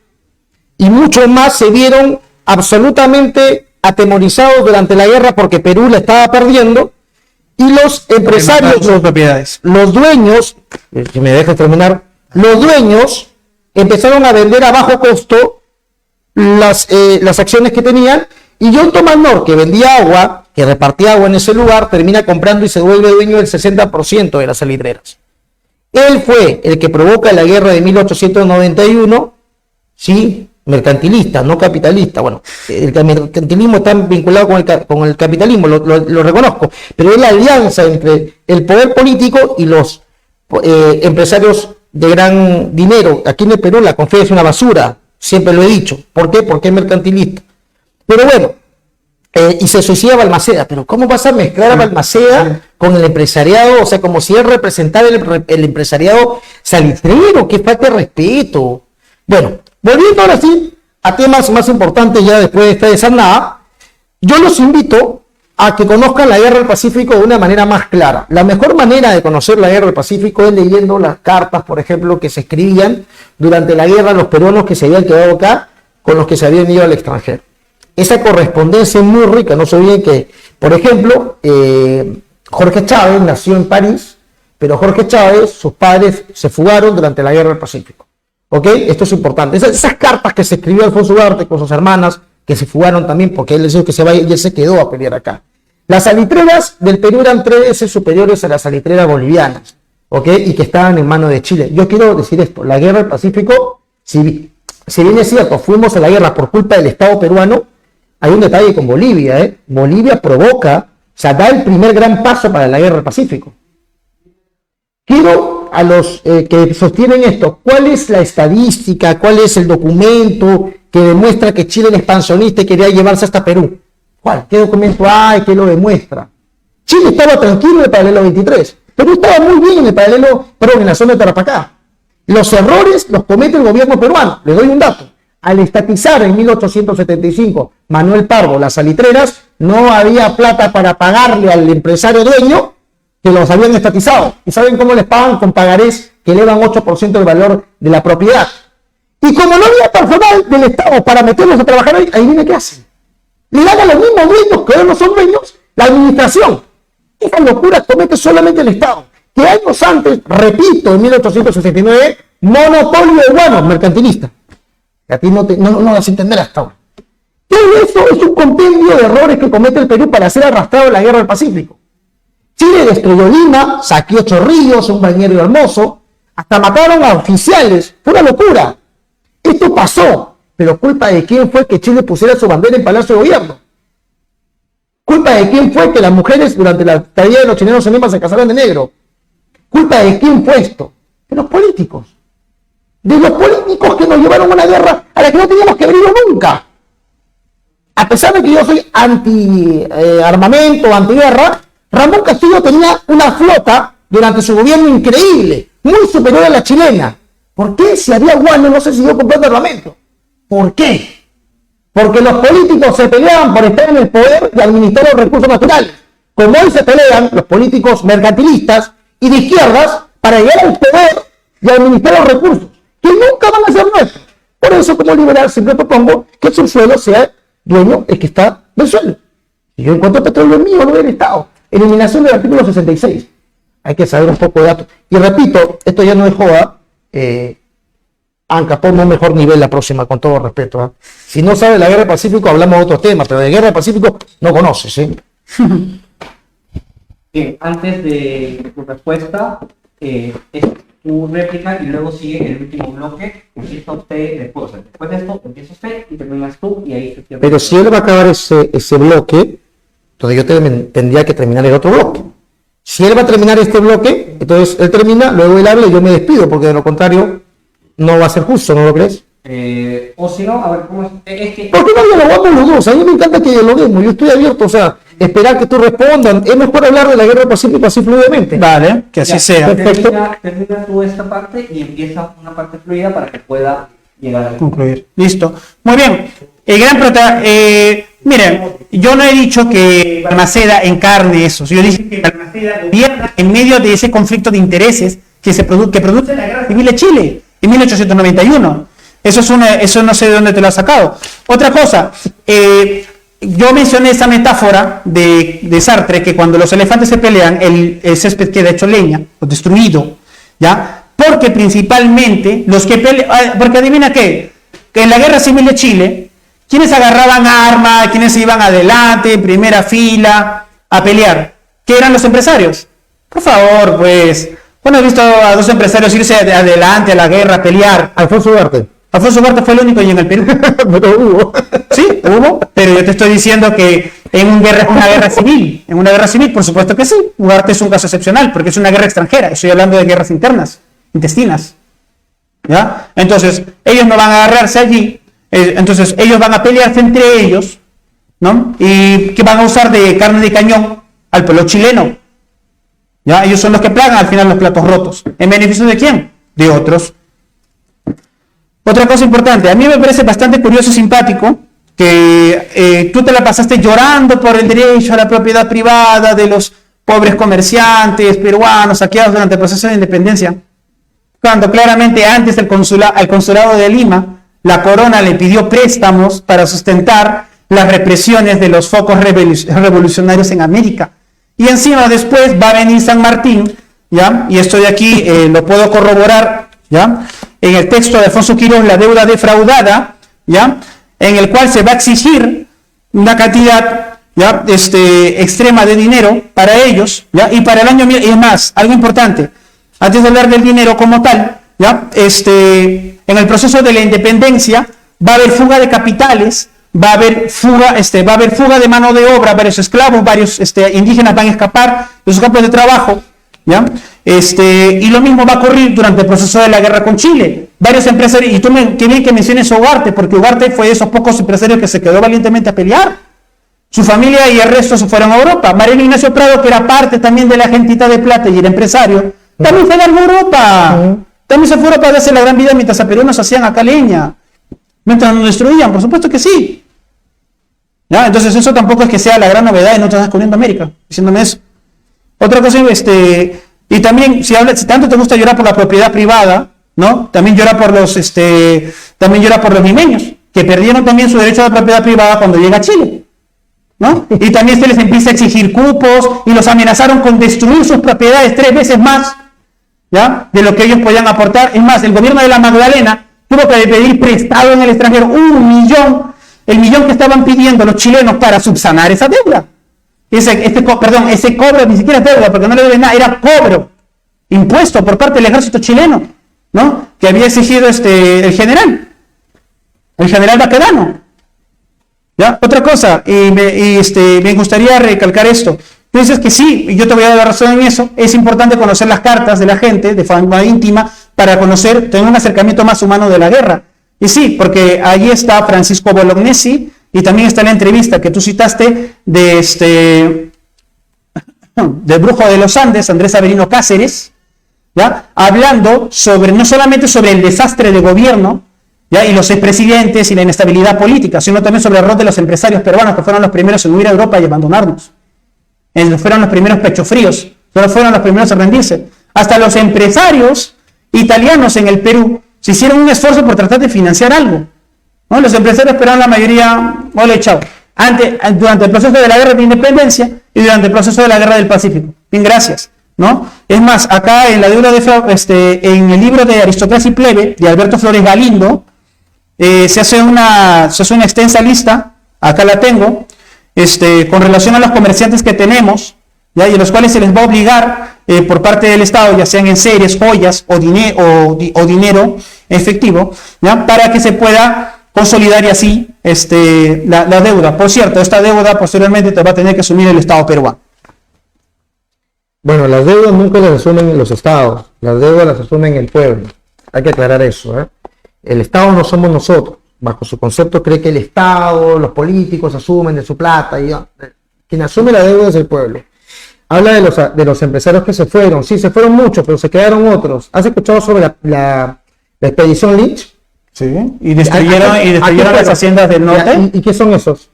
y muchos más se vieron absolutamente atemorizados durante la guerra porque Perú la estaba perdiendo, y los empresarios, los dueños, si me dejas terminar, los dueños empezaron a vender a bajo costo las acciones que tenían, y John Thomas North, que vendía agua, que repartía agua en ese lugar, termina comprando y se vuelve dueño del 60% de las salitreras. Él fue el que provoca la guerra de 1891, ¿sí? Mercantilista, no capitalista. Bueno, el mercantilismo está vinculado con el capitalismo, lo reconozco, pero es la alianza entre el poder político y los empresarios de gran dinero. Aquí en el Perú la CONFED es una basura, siempre lo he dicho. ¿Por qué? Porque es mercantilista. Pero bueno, y se suicida Balmaceda. Pero ¿cómo vas a mezclar a Balmaceda con el empresariado? O sea, como si él representara el empresariado salitrero. ¡Qué falta de respeto! Bueno, volviendo ahora sí a temas más importantes ya después de esta desarnada, yo los invito a que conozcan la Guerra del Pacífico de una manera más clara. La mejor manera de conocer la Guerra del Pacífico es leyendo las cartas, por ejemplo, que se escribían durante la guerra los peruanos que se habían quedado acá con los que se habían ido al extranjero. Esa correspondencia es muy rica. No se olviden que, por ejemplo, Jorge Chávez nació en París, pero Jorge Chávez, sus padres se fugaron durante la Guerra del Pacífico. ¿Ok? Esto es importante. Esas cartas que se escribió Alfonso Ugarte con sus hermanas, que se fugaron también porque él decidió que se vaya y él se quedó a pelear acá. Las salitreras del Perú eran 3 veces superiores a las salitreras bolivianas, ¿ok? Y que estaban en manos de Chile. Yo quiero decir esto, la Guerra del Pacífico, si bien es cierto, fuimos a la guerra por culpa del Estado peruano, hay un detalle con Bolivia, ¿eh? Bolivia provoca, o sea, da el primer gran paso para la Guerra del Pacífico. Quiero a los que sostienen esto, ¿cuál es la estadística, cuál es el documento que demuestra que Chile era expansionista y quería llevarse hasta Perú? ¿Cuál? ¿Qué documento hay que lo demuestra? Chile estaba tranquilo en el paralelo 23, Perú estaba muy bien en el paralelo, perdón, en la zona de Tarapacá. Los errores los comete el gobierno peruano. Les doy un dato. Al estatizar en 1875 Manuel Pardo las salitreras, no había plata para pagarle al empresario dueño que los habían estatizado. ¿Y saben cómo les pagan? Con pagarés que elevan 8% del valor de la propiedad. Y como no había personal del Estado para meterlos a trabajar ahí, ahí viene qué hacen. Le dan a los mismos dueños, que ahora no son dueños, la administración. Esa locura comete solamente el Estado. Que años antes, repito, en 1869, monopolio de guanos mercantilista. Que a ti no vas a entender hasta ahora. Todo eso es un compendio de errores que comete el Perú para ser arrastrado en la Guerra del Pacífico. Chile destruyó Lima, saqueó Chorrillos, un bañero hermoso, hasta mataron a oficiales. Fue una locura. Esto pasó, pero ¿culpa de quién fue que Chile pusiera su bandera en Palacio de Gobierno? ¿Culpa de quién fue que las mujeres durante la estadía de los chilenos en Lima se casaran de negro? ¿Culpa de quién fue esto? De los políticos. De los políticos que nos llevaron a una guerra a la que no teníamos que haber ido nunca. A pesar de que yo soy anti-armamento, anti-guerra, Ramón Castillo tenía una flota durante su gobierno increíble, muy superior a la chilena. ¿Por qué? Si había guano no se siguió comprando armamento. ¿Por qué? Porque los políticos se peleaban por estar en el poder y administrar los recursos naturales. Como hoy se pelean los políticos mercantilistas y de izquierdas para llegar al poder y administrar los recursos, que nunca van a ser nuestros. Por eso, como liberal, siempre propongo que el subsuelo sea dueño el que está del suelo. Si yo encuentro petróleo es mío, no del Estado. Eliminación del artículo 66. Hay que saber un poco de datos. Y repito, esto ya no es joda. Anca, ponme un mejor nivel la próxima, con todo respeto. ¿Eh? Si no sabes la guerra del Pacífico, hablamos de otros temas, pero de guerra del Pacífico no conoces. Bien, antes de tu respuesta, es tu réplica y luego sigue el último bloque. Empieza usted después. Después de esto, empieza usted y terminas tú y ahí se cierra. Pero si él va a acabar ese bloque, entonces yo tendría que terminar el otro bloque. Si él va a terminar este bloque, entonces él termina, luego él habla y yo me despido, porque de lo contrario no va a ser justo, ¿no lo crees? O si no, a ver, ¿cómo es que... ¿Por qué no dialogamos los dos? A mí me encanta que dialoguemos, yo estoy abierto, o sea, esperar que tú respondas. Es mejor hablar de la guerra del Pacífico así fluidamente. Vale, que así Ya, sea. Perfecto. Termina tú esta parte y empieza una parte fluida para que pueda llegar a... Concluir. Listo. Muy bien. El gran miren, yo no he dicho que Balmaceda encarne eso. Yo dije que Balmaceda gobierna en medio de ese conflicto de intereses que produce la guerra civil de Chile en 1891. Eso no sé de dónde te lo has sacado. Otra cosa, yo mencioné esa metáfora de Sartre, que cuando los elefantes se pelean, el césped queda hecho leña o destruido, ¿ya? Porque principalmente los que pelean, porque adivina qué, que en la guerra civil de Chile, ¿quiénes agarraban armas? ¿Quiénes se iban adelante, en primera fila, a pelear? ¿Qué eran los empresarios? Por favor, pues, bueno, he visto a dos empresarios irse adelante a la guerra, a pelear. Alfonso Ugarte. Alfonso Ugarte fue el único y en el Perú. Pero hubo. Sí, hubo, pero yo te estoy diciendo que en una guerra civil, por supuesto que sí. Ugarte es un caso excepcional porque es una guerra extranjera. Estoy hablando de guerras internas, intestinas. ¿Ya? Entonces, ellos no van a agarrarse allí. Entonces, ellos van a pelearse entre ellos, ¿no? Y que van a usar de carne de cañón al pueblo chileno. ¿Ya? Ellos son los que plagan al final los platos rotos. ¿En beneficio de quién? De otros. Otra cosa importante, a mí me parece bastante curioso y simpático que tú te la pasaste llorando por el derecho a la propiedad privada de los pobres comerciantes peruanos saqueados durante el proceso de independencia, cuando claramente antes al consulado de Lima, la corona le pidió préstamos para sustentar las represiones de los focos revolucionarios en América. Y encima después va a venir San Martín, ¿ya? Y esto de aquí lo puedo corroborar, ¿ya? En el texto de Alfonso Quirós, La deuda defraudada, ¿ya? En el cual se va a exigir una cantidad, ¿ya? Extrema de dinero para ellos, ¿ya? Y para el año, y es más, algo importante, antes de hablar del dinero como tal, ¿ya? En el proceso de la independencia va a haber fuga de capitales, va a haber fuga de mano de obra, varios esclavos, varios indígenas van a escapar de sus campos de trabajo, ¿ya? Y lo mismo va a ocurrir durante el proceso de la guerra con Chile. Varios empresarios, y qué bien que menciones a Ugarte, porque Ugarte fue de esos pocos empresarios que se quedó valientemente a pelear. Su familia y el resto se fueron a Europa. Mariano Ignacio Prado, que era parte también de la gentita de plata y era empresario, también fue a Europa. También se fue a Europa a darse la gran vida mientras a Perú nos hacían acá leña. Mientras nos destruían, por supuesto que sí. ¿Ya? Entonces eso tampoco es que sea la gran novedad y no estás descubriendo América, diciéndome eso. Otra cosa, y también, si tanto te gusta llorar por la propiedad privada, ¿no? También llora por los limeños, que perdieron también su derecho a la propiedad privada cuando llega a Chile, ¿no? Y también se les empieza a exigir cupos y los amenazaron con destruir sus propiedades 3 veces más, ¿ya? De lo que ellos podían aportar. Es más, el gobierno de la Magdalena tuvo que pedir prestado en el extranjero 1 millón, el millón que estaban pidiendo los chilenos para subsanar esa deuda. Ese cobro ni siquiera es deuda, porque no le debe nada, era cobro, impuesto por parte del ejército chileno, ¿no? Que había exigido el general Baquedano. ¿Ya? Otra cosa, me gustaría recalcar esto. Tú dices que sí, y yo te voy a dar la razón en eso, es importante conocer las cartas de la gente, de forma íntima, para tener un acercamiento más humano de la guerra. Y sí, porque allí está Francisco Bolognesi, y también está la entrevista que tú citaste del brujo de los Andes, Andrés Avelino Cáceres, ¿ya? Hablando no solamente sobre el desastre de gobierno ¿ya? Y los expresidentes y la inestabilidad política, sino también sobre el rol de los empresarios peruanos, que fueron los primeros en huir a Europa y abandonarnos. Fueron los primeros pechos fríos, solo fueron los primeros a rendirse. Hasta los empresarios italianos en el Perú se hicieron un esfuerzo por tratar de financiar algo, ¿no? Los empresarios peruanos, la mayoría, ole, chao. Durante el proceso de la guerra de independencia y durante el proceso de la guerra del Pacífico. Bien, gracias, ¿no? Es más, acá en la deuda en el libro de Aristocracia y Plebe de Alberto Flores Galindo, se hace una extensa lista, acá la tengo, con relación a los comerciantes que tenemos, ¿ya? Y a los cuales se les va a obligar por parte del Estado, ya sean en series, joyas o dinero efectivo, ¿ya? Para que se pueda consolidar y así la deuda. Por cierto, esta deuda posteriormente te va a tener que asumir el Estado peruano. Bueno, las deudas nunca las asumen los estados, las deudas las asumen el pueblo. Hay que aclarar eso, ¿eh? El Estado no somos nosotros. Bajo su concepto cree que el Estado, los políticos asumen de su plata. Quien asume la deuda es el pueblo. Habla de los empresarios que se fueron. Sí, se fueron muchos, pero se quedaron otros. ¿Has escuchado sobre la expedición Lynch? Sí, y destruyeron las haciendas del norte. ¿Y qué son esos?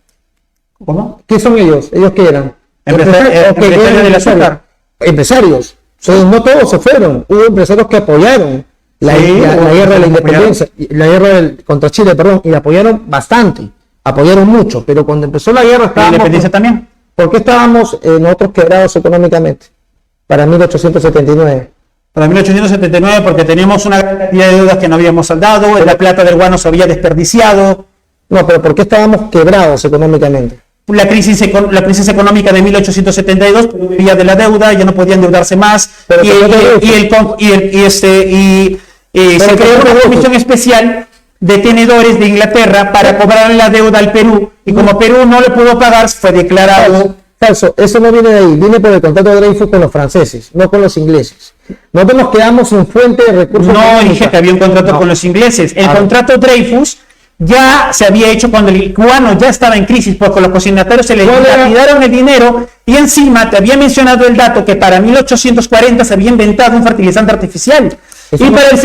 ¿Cómo? ¿Qué son ellos? ¿Ellos qué eran? Empresarios del azúcar. Empresarios. Entonces, no todos se fueron. Hubo empresarios que apoyaron la guerra de la independencia, la guerra contra Chile, perdón, y la apoyaron bastante, apoyaron mucho, pero cuando empezó la guerra la independencia también. ¿Por qué estábamos nosotros quebrados económicamente? Para 1879. Para 1879 porque teníamos una gran cantidad de deudas que no habíamos saldado, la plata del guano se había desperdiciado. No, pero ¿por qué estábamos quebrados económicamente? La crisis económica de 1872, vivía de la deuda, ya no podía endeudarse más, se creó una comisión especial de tenedores de Inglaterra para cobrar la deuda al Perú, y como Perú no le pudo pagar, fue declarado... Falso, eso no viene de ahí, viene por el contrato de Dreyfus con los franceses, no con los ingleses. Nosotros nos quedamos sin fuente de recursos. No dije que había un contrato con los ingleses. El contrato Dreyfus ya se había hecho cuando el guano ya estaba en crisis, porque los consignatarios se les dilapidaron el dinero, y encima te había mencionado el dato que para 1840 se había inventado un fertilizante artificial. Y para el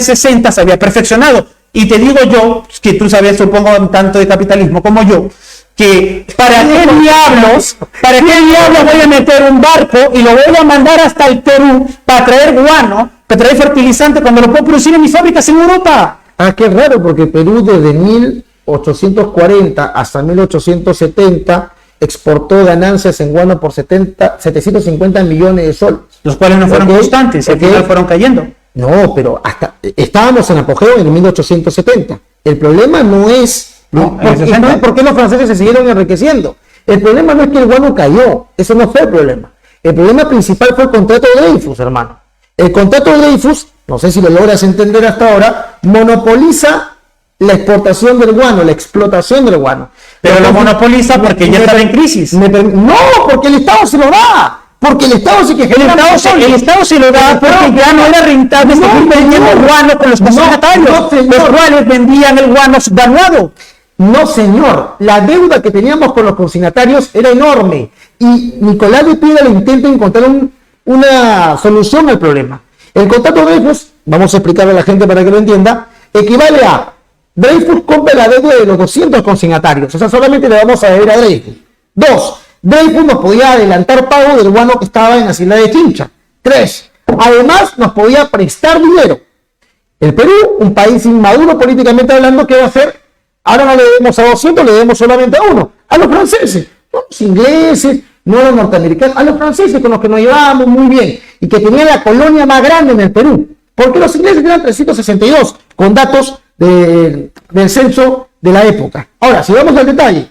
60 se había perfeccionado. Y te digo yo, que tú sabes, supongo, tanto de capitalismo como yo, que ¿para qué diablos voy a meter un barco y lo voy a mandar hasta el Perú para traer guano, para traer fertilizante, cuando lo puedo producir en mis fábricas en Europa? Ah, qué raro, porque Perú desde 1840 hasta 1870 exportó ganancias en guano por 750 millones de soles. Los cuales no fueron constantes, y al final fueron cayendo. No, pero hasta estábamos en apogeo en 1870. El problema no es... ¿Por qué los franceses se siguieron enriqueciendo? El problema no es que el guano cayó, eso no fue el problema. El problema principal fue el contrato de Dreyfus, hermano. El contrato de Dreyfus, no sé si lo logras entender hasta ahora, monopoliza la exportación del guano, la explotación del guano. Pero lo monopoliza porque ya estaba en crisis. No, porque el Estado se lo da. Porque el Estado sí que genera el Estado se lo da porque ya no era rentable seguir vendiendo el guano con los consignatarios, los cuales vendían el guano subvaluado. No, señor. La deuda que teníamos con los consignatarios era enorme. Y Nicolás de Piedra le intenta encontrar una solución al problema. El contrato de Dreyfus, vamos a explicarle a la gente para que lo entienda, equivale a Dreyfus compra la deuda de los 200 consignatarios. O sea, solamente le vamos a deber a Dreyfus. 2. Dreyfus nos podía adelantar pago del guano que estaba en las islas de Chincha. 3. Además, nos podía prestar dinero. El Perú, un país inmaduro políticamente hablando, ¿qué va a hacer? Ahora no le debemos a 200, le debemos solamente a uno. A los franceses, no a los ingleses, no a los norteamericanos, a los franceses con los que nos llevábamos muy bien y que tenían la colonia más grande en el Perú. Porque los ingleses eran 362, con datos del censo de la época. Ahora, si vamos al detalle,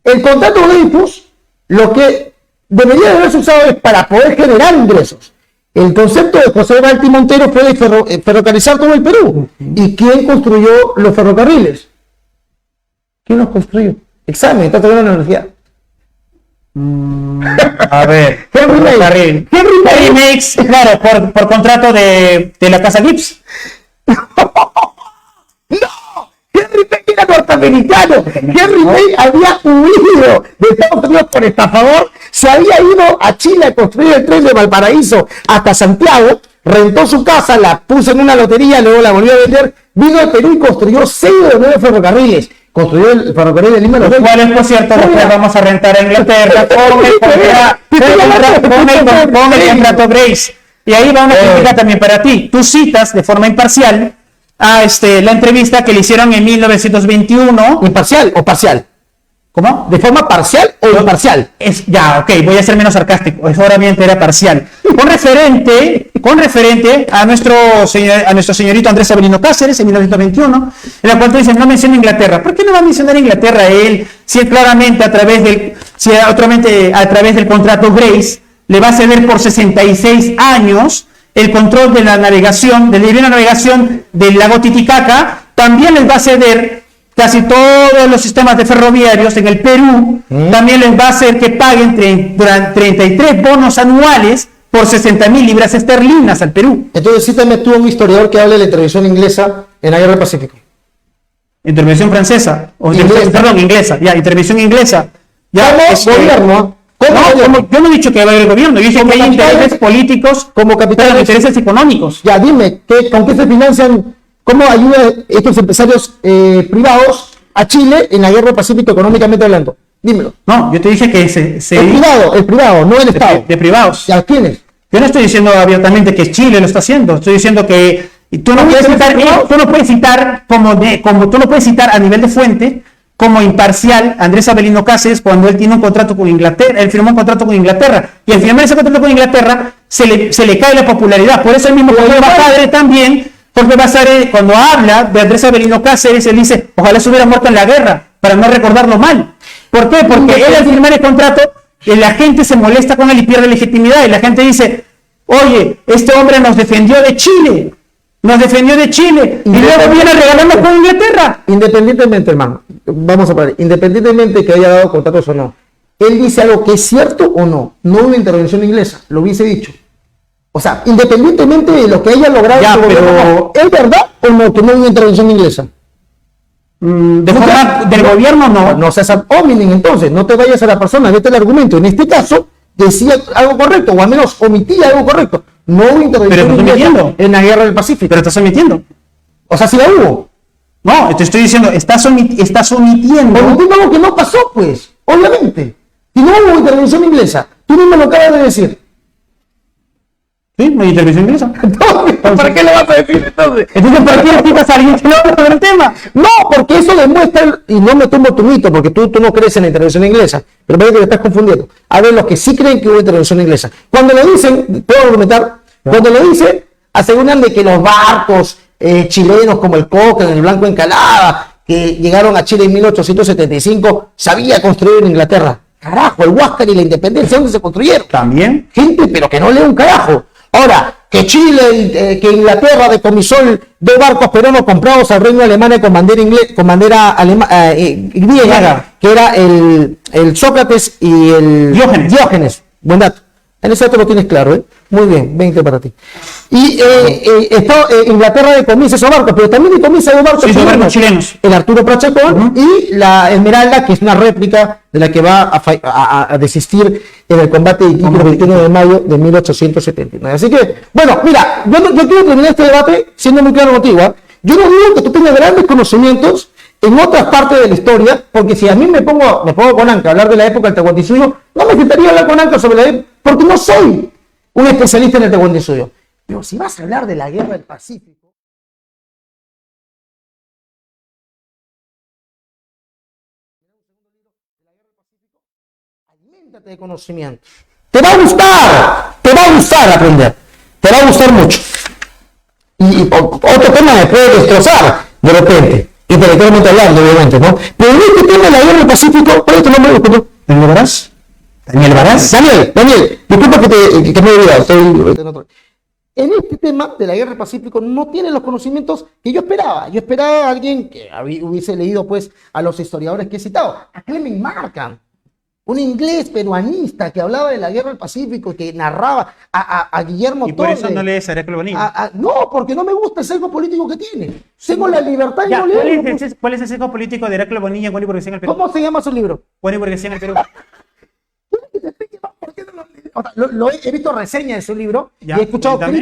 el contrato de Dreyfus, lo que debería de haberse usado es para poder generar ingresos. El concepto de José Balti Montero fue de ferrocarrilizar todo el Perú. ¿Y quién construyó los ferrocarriles? ¿Quién los construyó? Examen, está todavía en la universidad. A ver, Henry Makes, claro, por contrato de la casa Gibbs. ¡No! Henry May era norteamericano. Henry May había huido de Estados Unidos por estafador. Se había ido a Chile a construir el tren de Valparaíso hasta Santiago rentó su casa, la puso en una lotería, luego la volvió a vender, vino al Perú y construyó 6 de 9 ferrocarriles. Construyó el ferrocarril de Lima a los Los cuales, por cierto, después vamos a rentar a Inglaterra con el contrato Grace. Y ahí va una crítica también para ti. Tú citas de forma imparcial a la entrevista que le hicieron en 1921. ¿Imparcial o parcial? ¿Cómo? ¿De forma parcial o imparcial? Ok, voy a ser menos sarcástico. Es obviamente era parcial. Con referente a nuestro señorito Andrés Avelino Cáceres en 1921, en la cual tú dices, no menciona Inglaterra. ¿Por qué no va a mencionar Inglaterra él, si él claramente a través del contrato Grace le va a ceder por 66 años el control de la navegación, de la libre navegación del lago Titicaca? También les va a ceder casi todos los sistemas de ferroviarios en el Perú. También les va a hacer que paguen durante 33 bonos anuales por 60.000 libras esterlinas al Perú. Entonces cítame tú un historiador que hable de la intervención inglesa en la Guerra del Pacífico. Intervención francesa, inglesa, intervención inglesa. ¿Cómo gobierno? Yo no he dicho que va a haber gobierno, yo dije que hay intereses políticos como capitales, intereses económicos. Ya, dime, ¿con qué se financian? ¿Cómo ayudan estos empresarios privados a Chile en la Guerra del Pacífico económicamente hablando? Dímelo. No, yo te dije que El privado, no el Estado. De privados. ¿Ya quiénes? Yo no estoy diciendo abiertamente que Chile lo está haciendo, estoy diciendo que tú no puedes citar a nivel de fuente como imparcial Andrés Avelino Cáceres cuando él tiene un contrato con Inglaterra, él firmó un contrato con Inglaterra, y al firmar ese contrato con Inglaterra se le cae la popularidad. Por eso el mismo Jorge Basadre también, Jorge Basadre, cuando habla de Andrés Avelino Cáceres, él dice, ojalá se hubiera muerto en la guerra, para no recordarlo mal. ¿Por qué? Porque él al firmar el contrato, la gente se molesta con él y pierde legitimidad, y la gente dice, oye, este hombre nos defendió de Chile, y luego viene regalando con Inglaterra. Independientemente, hermano, vamos a parar, independientemente que haya dado contratos o no, él dice algo que es cierto o no, no una intervención inglesa, lo hubiese dicho. O sea, independientemente de lo que haya logrado Ya, pero ¿es verdad o no que no hay una intervención inglesa? De forma del gobierno no. No seas ad hominem, entonces, no te vayas a la persona, vete al argumento. En este caso, decía algo correcto, o al menos omitía algo correcto. No hubo intervención inglesa en la Guerra del Pacífico. Pero estás omitiendo. O sea, sí la hubo. No, te estoy diciendo, estás omitiendo. Omitiendo algo que no pasó, pues, obviamente. Y no hubo intervención inglesa. Tú mismo lo acabas de decir. Sí, no hay intervención inglesa. ¿Para qué le vas a decir entonces? Entonces, ¿para qué citas a alguien que no habla sobre el tema? No, porque eso demuestra, y no me tomo tu mito, porque tú no crees en la intervención inglesa, pero parece que te estás confundiendo. A ver, los que sí creen que hubo intervención inglesa. Cuando lo dicen, puedo argumentar, cuando lo dicen, aseguran de que los barcos chilenos como el Cochrane, el Blanco Encalada, que llegaron a Chile en 1875, sabía construir en Inglaterra. Carajo, el Huáscar y la Independencia, ¿dónde se construyeron? También. Gente, pero que no lee un carajo. Ahora, que Chile, que Inglaterra decomisó 2 barcos peruanos comprados al Reino de Alemania con bandera griega, que era el Sócrates y el Diógenes. Buen dato. En ese dato lo tienes claro, ¿eh? Muy bien, 20 para ti. Y Inglaterra decomisa esos barcos, pero también decomisa 2 barcos chilenos. El Arturo Prat Chacón y la Esmeralda, que es una réplica de la que va a desistir en el combate de Iquique el 21 de mayo de 1879. Así que, bueno, mira, yo quiero terminar este debate siendo muy claro contigo, ¿eh? Yo no digo que tú tengas grandes conocimientos en otras partes de la historia, porque si a mí me pongo con Anca a hablar de la época del Tahuantinsuyo, no me sentaría a hablar con Anca sobre la época, porque no soy un especialista en el Tahuantinsuyo. Pero si vas a hablar de la Guerra del Pacífico, aliméntate de conocimiento. Te va a gustar aprender, te va a gustar mucho. Y otro tema me puede destrozar de repente, intelectualmente hablando, obviamente, ¿no? Pero en este tema de la Guerra del Pacífico, ¿cuál es tu nombre? ¿Daniel Varaz? Daniel, disculpa que me he olvidado. En este tema de la Guerra del Pacífico no tiene los conocimientos que yo esperaba. Yo esperaba a alguien que hubiese leído, pues, a los historiadores que he citado. A Clement Markham, un inglés peruanista que hablaba de la Guerra del Pacífico, que narraba a Guillermo Y por Torres. eso no lees a Heraclio Bonilla. No, porque no me gusta el sesgo político que tiene. Tengo la libertad y no leo. ¿Cuál es el sesgo político de Heraclio Bonilla en Buena y Burguesía en el Perú? ¿Cómo se llama su libro? Buena y Burguesía en el Perú. ¿Por qué no lo lees? o sea, he visto reseñas de su libro Ya, y he escuchado cuéntame.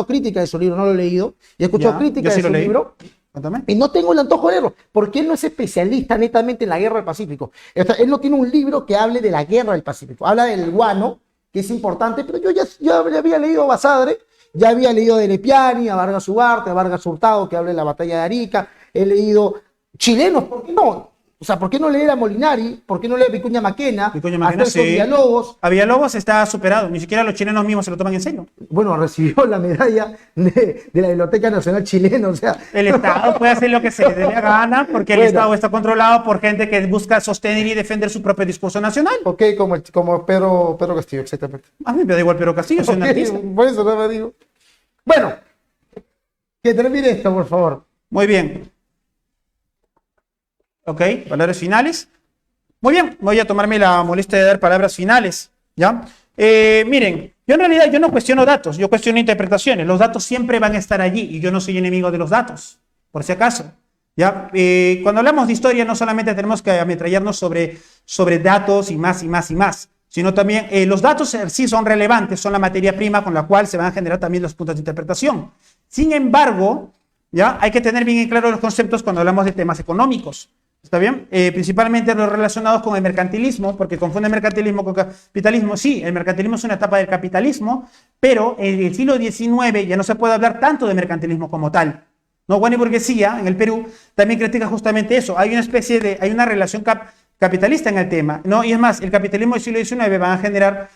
críticas de su libro, no lo he leído, y he escuchado Ya, críticas yo sí de lo su leí. libro. Cuéntame. Y no tengo el antojo de leerlo, porque él no es especialista netamente en la guerra del Pacífico. O sea, él no tiene un libro que hable de la guerra del Pacífico. Habla del guano, que es importante, pero yo ya había leído a Basadre, ya había leído de Lepiani, a Vargas Ugarte, a Vargas Hurtado, que habla de la batalla de Arica. He leído chilenos, ¿por qué no? O sea, ¿por qué no leer a Molinari? ¿Por qué no leer a Vicuña Maquena? Vicuña A Maquena, Celso sí. Villalobos. A Villalobos está superado, ni siquiera los chilenos mismos se lo toman en serio. Bueno, recibió la medalla de la Biblioteca Nacional Chilena, o sea. El Estado puede hacer lo que se le dé la gana porque el Bueno. Estado está controlado por gente que busca sostener y defender su propio discurso nacional. Ok, como Pedro Castillo, exactamente. A mí me da igual Pedro Castillo, soy un Ok, artista. por eso no me digo. Bueno, que termine esto, por favor. Muy bien. Ok, palabras finales. Muy bien, voy a tomarme la molestia de dar palabras finales. ¿Ya? Miren, yo en realidad yo no cuestiono datos, yo cuestiono interpretaciones. Los datos siempre van a estar allí y yo no soy enemigo de los datos, por si acaso. ¿Ya? Cuando hablamos de historia no solamente tenemos que ametrallarnos sobre datos y más y más y más, sino también los datos sí son relevantes, son la materia prima con la cual se van a generar también los puntos de interpretación. Sin embargo, ¿ya? Hay que tener bien en claro los conceptos cuando hablamos de temas económicos. ¿Está bien? Principalmente los relacionados con el mercantilismo, porque confunden mercantilismo con capitalismo. Sí, el mercantilismo es una etapa del capitalismo, pero en el siglo XIX ya no se puede hablar tanto de mercantilismo como tal. ¿No? Juan y Burguesía, en el Perú, también critica justamente eso. Hay una relación capitalista en el tema, ¿no? Y es más, el capitalismo del siglo XIX va a generar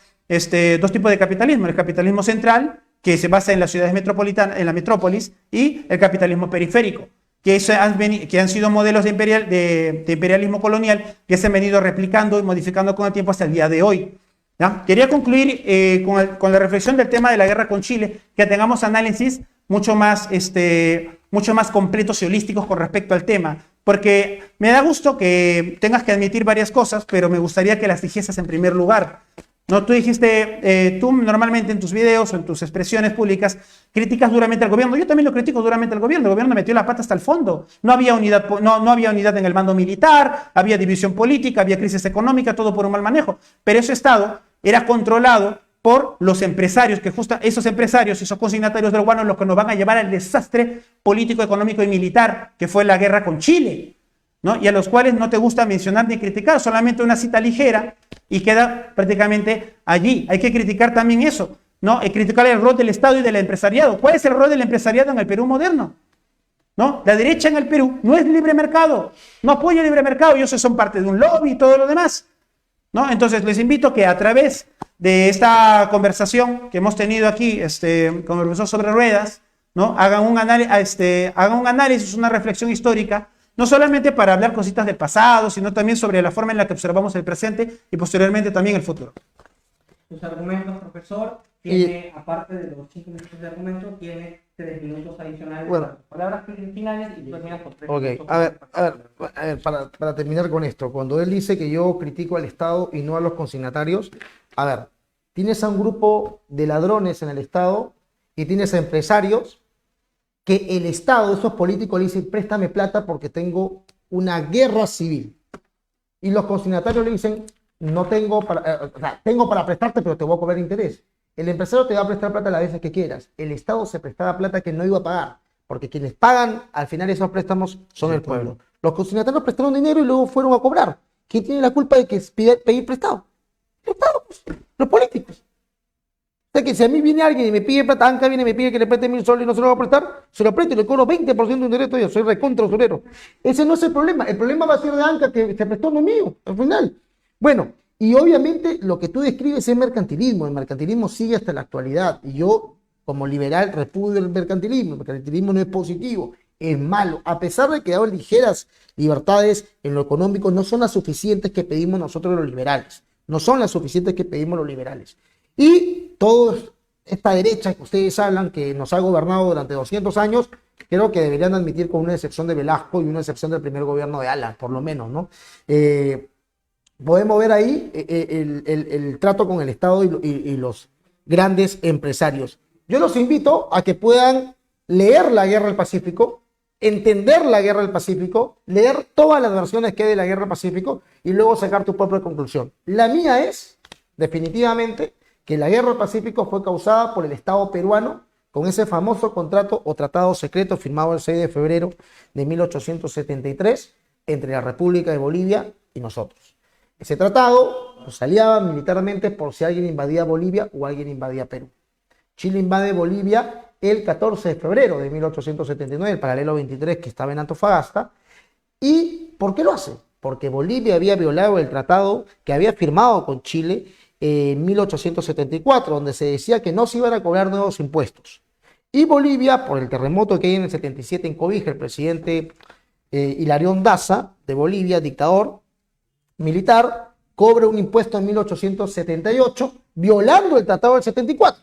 dos tipos de capitalismo. El capitalismo central, que se basa en las ciudades metropolitanas, en la metrópolis, y el capitalismo periférico, que han sido modelos de imperialismo colonial que se han venido replicando y modificando con el tiempo hasta el día de hoy. ¿Ya? Quería concluir con la reflexión del tema de la guerra con Chile, que tengamos análisis mucho más completos y holísticos con respecto al tema, porque me da gusto que tengas que admitir varias cosas, pero me gustaría que las dijeses en primer lugar. No, tú dijiste, tú normalmente en tus videos o en tus expresiones públicas criticas duramente al gobierno. Yo también lo critico duramente al gobierno. El gobierno metió la pata hasta el fondo. No había unidad en el mando militar, había división política, había crisis económica, todo por un mal manejo. Pero ese Estado era controlado por los empresarios, que justo esos empresarios, esos consignatarios del guano, los que nos van a llevar al desastre político, económico y militar que fue la guerra con Chile, ¿no? Y a los cuales no te gusta mencionar ni criticar, solamente una cita ligera y queda prácticamente allí. Hay que criticar también eso, ¿no? Criticar el rol del Estado y del empresariado. ¿Cuál es el rol del empresariado en el Perú moderno? ¿No? La derecha en el Perú no es libre mercado, no apoya el libre mercado, ellos son parte de un lobby y todo lo demás, ¿no? Entonces les invito a que a través de esta conversación que hemos tenido aquí con el profesor sobre ruedas, ¿no? Hagan un análisis, una reflexión histórica, no solamente para hablar cositas del pasado, sino también sobre la forma en la que observamos el presente y posteriormente también el futuro. Sus argumentos, profesor, tiene, aparte de los 5 minutos de argumento, tiene 3 minutos adicionales Bueno. para palabras finales y termina con 3 Ok, minutos. a ver, para terminar con esto, cuando él dice que yo critico al Estado y no a los consignatarios, a ver, tienes a un grupo de ladrones en el Estado y tienes a empresarios que el Estado, esos políticos le dicen, préstame plata porque tengo una guerra civil. Y los consignatarios le dicen, no tengo tengo para prestarte, pero te voy a cobrar interés. El empresario te va a prestar plata las veces que quieras. El Estado se prestaba plata que no iba a pagar, porque quienes pagan al final esos préstamos son el pueblo. Los consignatarios prestaron dinero y luego fueron a cobrar. ¿Quién tiene la culpa de que pedir prestado? El Estado, pues, los políticos. O sea que si a mí viene alguien y me pide plata, Anca viene y me pide que le preste 1.000 soles y no se lo va a prestar, se lo presto y le cobro 20% de interés todavía, soy recontra usurero. Ese no es el problema va a ser de Anca que se prestó no mío, al final. Bueno, y obviamente lo que tú describes es mercantilismo, el mercantilismo sigue hasta la actualidad, y yo como liberal repudio el mercantilismo no es positivo, es malo, a pesar de que hay ligeras libertades en lo económico, no son las suficientes que pedimos nosotros los liberales, no son las suficientes que pedimos los liberales. Y toda esta derecha que ustedes hablan, que nos ha gobernado durante 200 años, creo que deberían admitir con una excepción de Velasco y una excepción del primer gobierno de Alan, por lo menos, ¿no? Podemos ver ahí el trato con el Estado y los grandes empresarios. Yo los invito a que puedan leer la Guerra del Pacífico, entender la Guerra del Pacífico, leer todas las versiones que hay de la Guerra del Pacífico y luego sacar tu propia conclusión. La mía es, definitivamente, que la guerra del Pacífico fue causada por el Estado peruano con ese famoso contrato o tratado secreto firmado el 6 de febrero de 1873 entre la República de Bolivia y nosotros. Ese tratado nos aliaba militarmente por si alguien invadía Bolivia o alguien invadía Perú. Chile invade Bolivia el 14 de febrero de 1879, el paralelo 23 que estaba en Antofagasta. ¿Y por qué lo hace? Porque Bolivia había violado el tratado que había firmado con Chile en 1874, donde se decía que no se iban a cobrar nuevos impuestos. Y Bolivia, por el terremoto que hay en el 77 en Cobija, el presidente Hilarión Daza, de Bolivia, dictador militar, cobra un impuesto en 1878, violando el tratado del 74.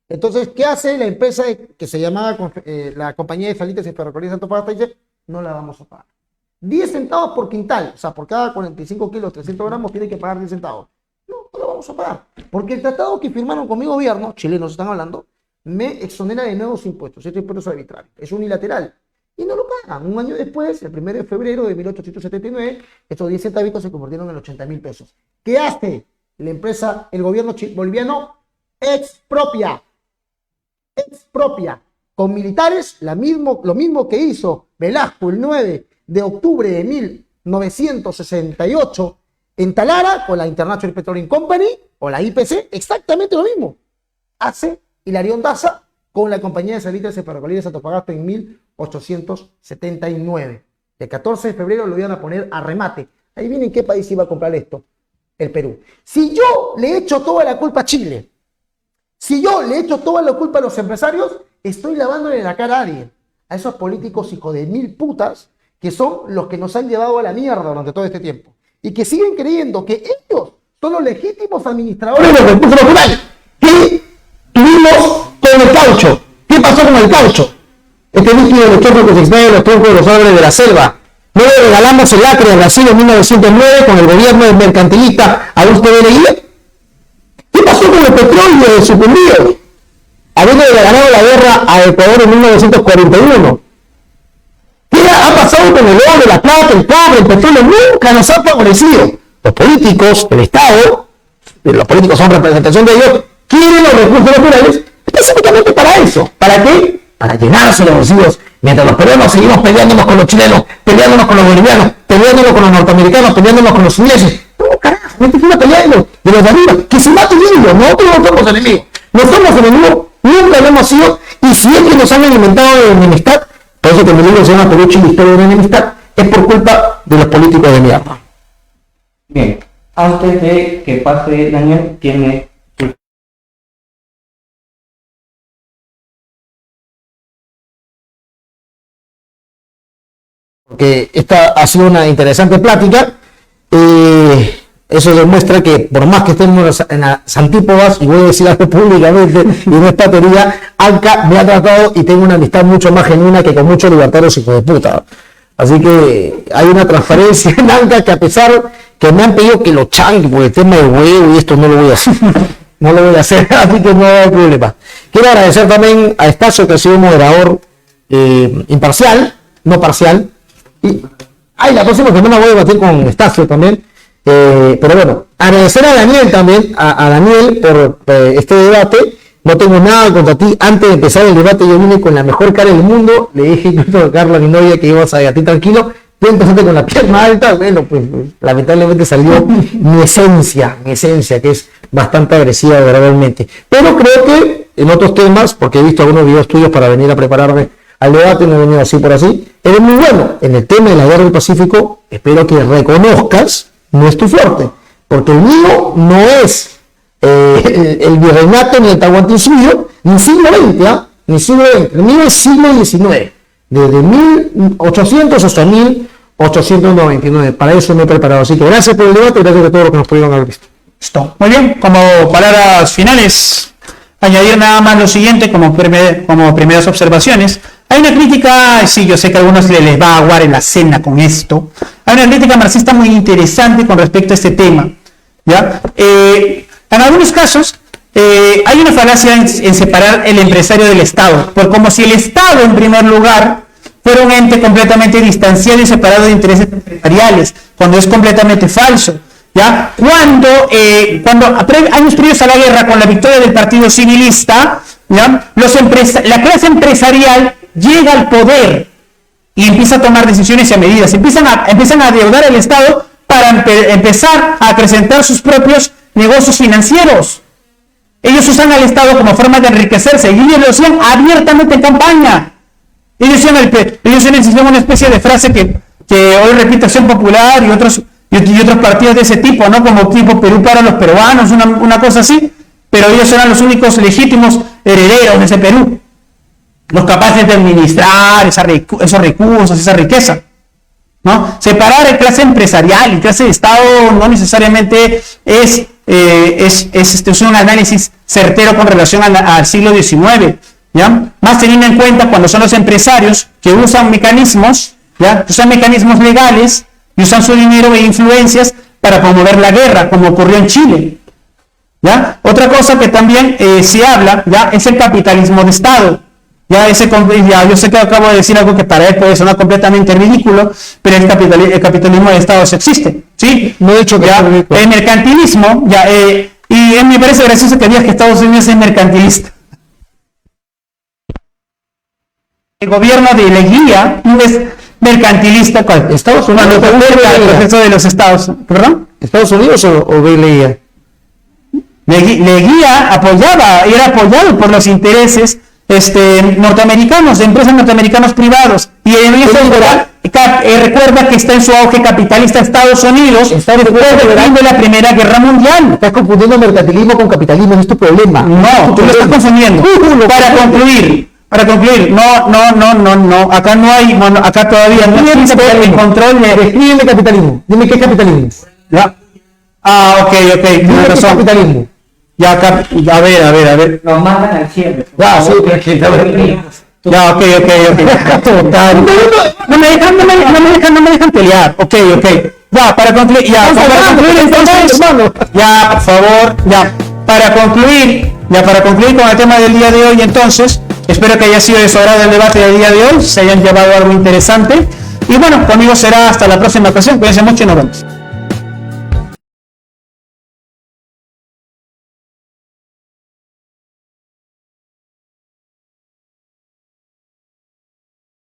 Entonces, ¿qué hace la empresa que se llamaba la Compañía de Salitres y Ferrocarriles de Antofagasta? Dice, no la vamos a pagar. 10 centavos por quintal, o sea, por cada 45 kilos, 300 gramos, tiene que pagar 10 centavos. No, no lo vamos a pagar. Porque el tratado que firmaron con mi gobierno, chilenos están hablando, me exonera de nuevos impuestos. Este impuesto es arbitrario, es unilateral. Y no lo pagan. Un año después, el 1 de febrero de 1879, estos 10 centavitos se convirtieron en 80.000 pesos. ¿Qué hace la empresa, el gobierno boliviano? Expropia con militares lo mismo que hizo Velasco el 9 de octubre de 1968 en Talara con la International Petroleum Company o la IPC, exactamente lo mismo hace Hilarión Daza con la Compañía de Salitres y Ferrocarriles de Antofagasta en 1879. El 14 de febrero lo iban a poner a remate. Ahí viene, ¿en qué país iba a comprar esto? El Perú. Si yo le echo toda la culpa a Chile, si yo le echo toda la culpa a los empresarios, estoy lavándole la cara a alguien, a esos políticos hijos de mil putas que son los que nos han llevado a la mierda durante todo este tiempo y que siguen creyendo que ellos son los legítimos administradores de los recursos naturales. ¿Qué tuvimos con el caucho? ¿Qué pasó con el caucho? Este líquido de los troncos que se extrae de los troncos de los árboles de la selva. No le regalamos el acre a Brasil en 1909 con el gobierno del mercantilista Augusto B. Leguía. ¿Qué pasó con el petróleo de Sucumbíos? Habiendo ganado la guerra a Ecuador en 1941. ¿Qué ha pasado con el oro, la plata, el cobre, el petróleo? Nunca nos ha favorecido. Los políticos, el Estado, los políticos son representación de ellos, quieren los recursos naturales específicamente para eso. ¿Para qué? Para llenarse los bolsillos. Mientras los peruanos seguimos peleándonos con los chilenos, peleándonos con los bolivianos, peleándonos con los norteamericanos, peleándonos con los ingleses. No, carajo, no es una pelea de los de arriba. Que se maten ellos, nosotros no somos enemigos. No somos enemigos, nunca lo hemos sido, y si es que nos han alimentado de enemistad, por eso que mi libro se llama Perú, Chile, Historia de la Enemistad, es por culpa de los políticos de mierda. Bien, antes de que pase Daniel, tiene... Porque esta ha sido una interesante plática. Eso demuestra que por más que estemos en las antípodas, y voy a decir algo públicamente, y no es patería, ANCA me ha tratado y tengo una amistad mucho más genuina que con muchos libertarios hijos de puta. Así que hay una transparencia en ANCA que, a pesar que me han pedido que lo changue por el tema del huevo y esto, no lo voy a hacer. No lo voy a hacer, así que no hay problema. Quiero agradecer también a Estacio, que ha sido un moderador imparcial, no parcial. Y la próxima semana voy a debatir con Estacio también. Pero bueno, agradecer a Daniel también, a Daniel por este debate. No tengo nada contra ti. Antes de empezar el debate yo vine con la mejor cara del mundo. Le dije incluso a Carla, mi novia, que ibas a debatir tranquilo. Tú empezaste con la pierna alta. Bueno, pues lamentablemente salió mi esencia, que es bastante agresiva verbalmente. Pero creo que en otros temas, porque he visto algunos videos tuyos para venir a prepararme al debate, no he venido así por así, eres muy bueno. En el tema de la guerra del Pacífico, espero que reconozcas, no es tu fuerte, porque el mío no es el virreinato ni el tahuantinsuyo, ni siglo XX, ni siglo XX, el mío es siglo XIX, desde 1800 hasta 1899, para eso me he preparado. Así que gracias por el debate y gracias a todos los que nos pudieron haber visto. Listo. Muy bien, como palabras finales, añadir nada más lo siguiente como primeras observaciones. Hay una crítica, sí, yo sé que a algunos les va a aguar en la cena con esto. Hay una crítica marxista muy interesante con respecto a este tema, ¿ya? En algunos casos hay una falacia en separar el empresario del Estado, por como si el Estado, en primer lugar, fuera un ente completamente distanciado y separado de intereses empresariales, cuando es completamente falso. ¿ya? Cuando años previos a la guerra, con la victoria del Partido Civilista, ¿ya? La clase empresarial llega al poder y empieza a tomar decisiones y medidas. Empiezan a adeudar al Estado para empezar a acrecentar sus propios negocios financieros. Ellos usan al Estado como forma de enriquecerse y ellos lo hacían abiertamente en campaña. Ellos hicieron una especie de frase que hoy repite Acción Popular y otros partidos de ese tipo, ¿no? Como tipo Perú para los peruanos, una cosa así, pero ellos eran los únicos legítimos herederos de ese Perú, los capaces de administrar esos recursos, esa riqueza, ¿no? Separar clase empresarial y clase de Estado no necesariamente es un análisis certero con relación al siglo XIX, ¿ya? Más teniendo en cuenta cuando son los empresarios que usan mecanismos, ¿ya? Usan mecanismos legales y usan su dinero e influencias para promover la guerra, como ocurrió en Chile, ¿ya? Otra cosa que también se habla, ¿ya? Es el capitalismo de Estado. Ya yo sé que acabo de decir algo que para él puede sonar completamente ridículo, pero el capitalismo de Estado sí existe, ¿sí? No he dicho que ya, el mercantilismo, ya, y me parece gracioso que digas que Estados Unidos es mercantilista. El gobierno de Leguía es mercantilista. ¿Cuál? Estados Unidos. El proceso de los Estados, ¿perdón? ¿Estados Unidos o Leguía? Leguía era apoyado por los intereses norteamericanos, de empresas norteamericanos privados, y en eso recuerda que está en su auge capitalista Estados Unidos después de la Primera Guerra Mundial. Estás confundiendo mercantilismo con capitalismo, no es tu problema. No, tú lo estás confundiendo. Para concluir, no, acá no hay, acá todavía no existe el control de... Escríbeme capitalismo, dime qué es capitalismo. ¿Ya? Ok, tienes razón. Capitalismo. Ya, a ver. Nos mandan al cielo. Ya, sí, Ya, ok. Total. No me dejan pelear. Ok. Ya, para concluir, entonces, ya, por favor, para concluir con el tema del día de hoy, entonces, espero que haya sido de su agrado el debate del día de hoy, se hayan llevado algo interesante. Y bueno, conmigo será hasta la próxima ocasión. Cuídense mucho y nos vemos.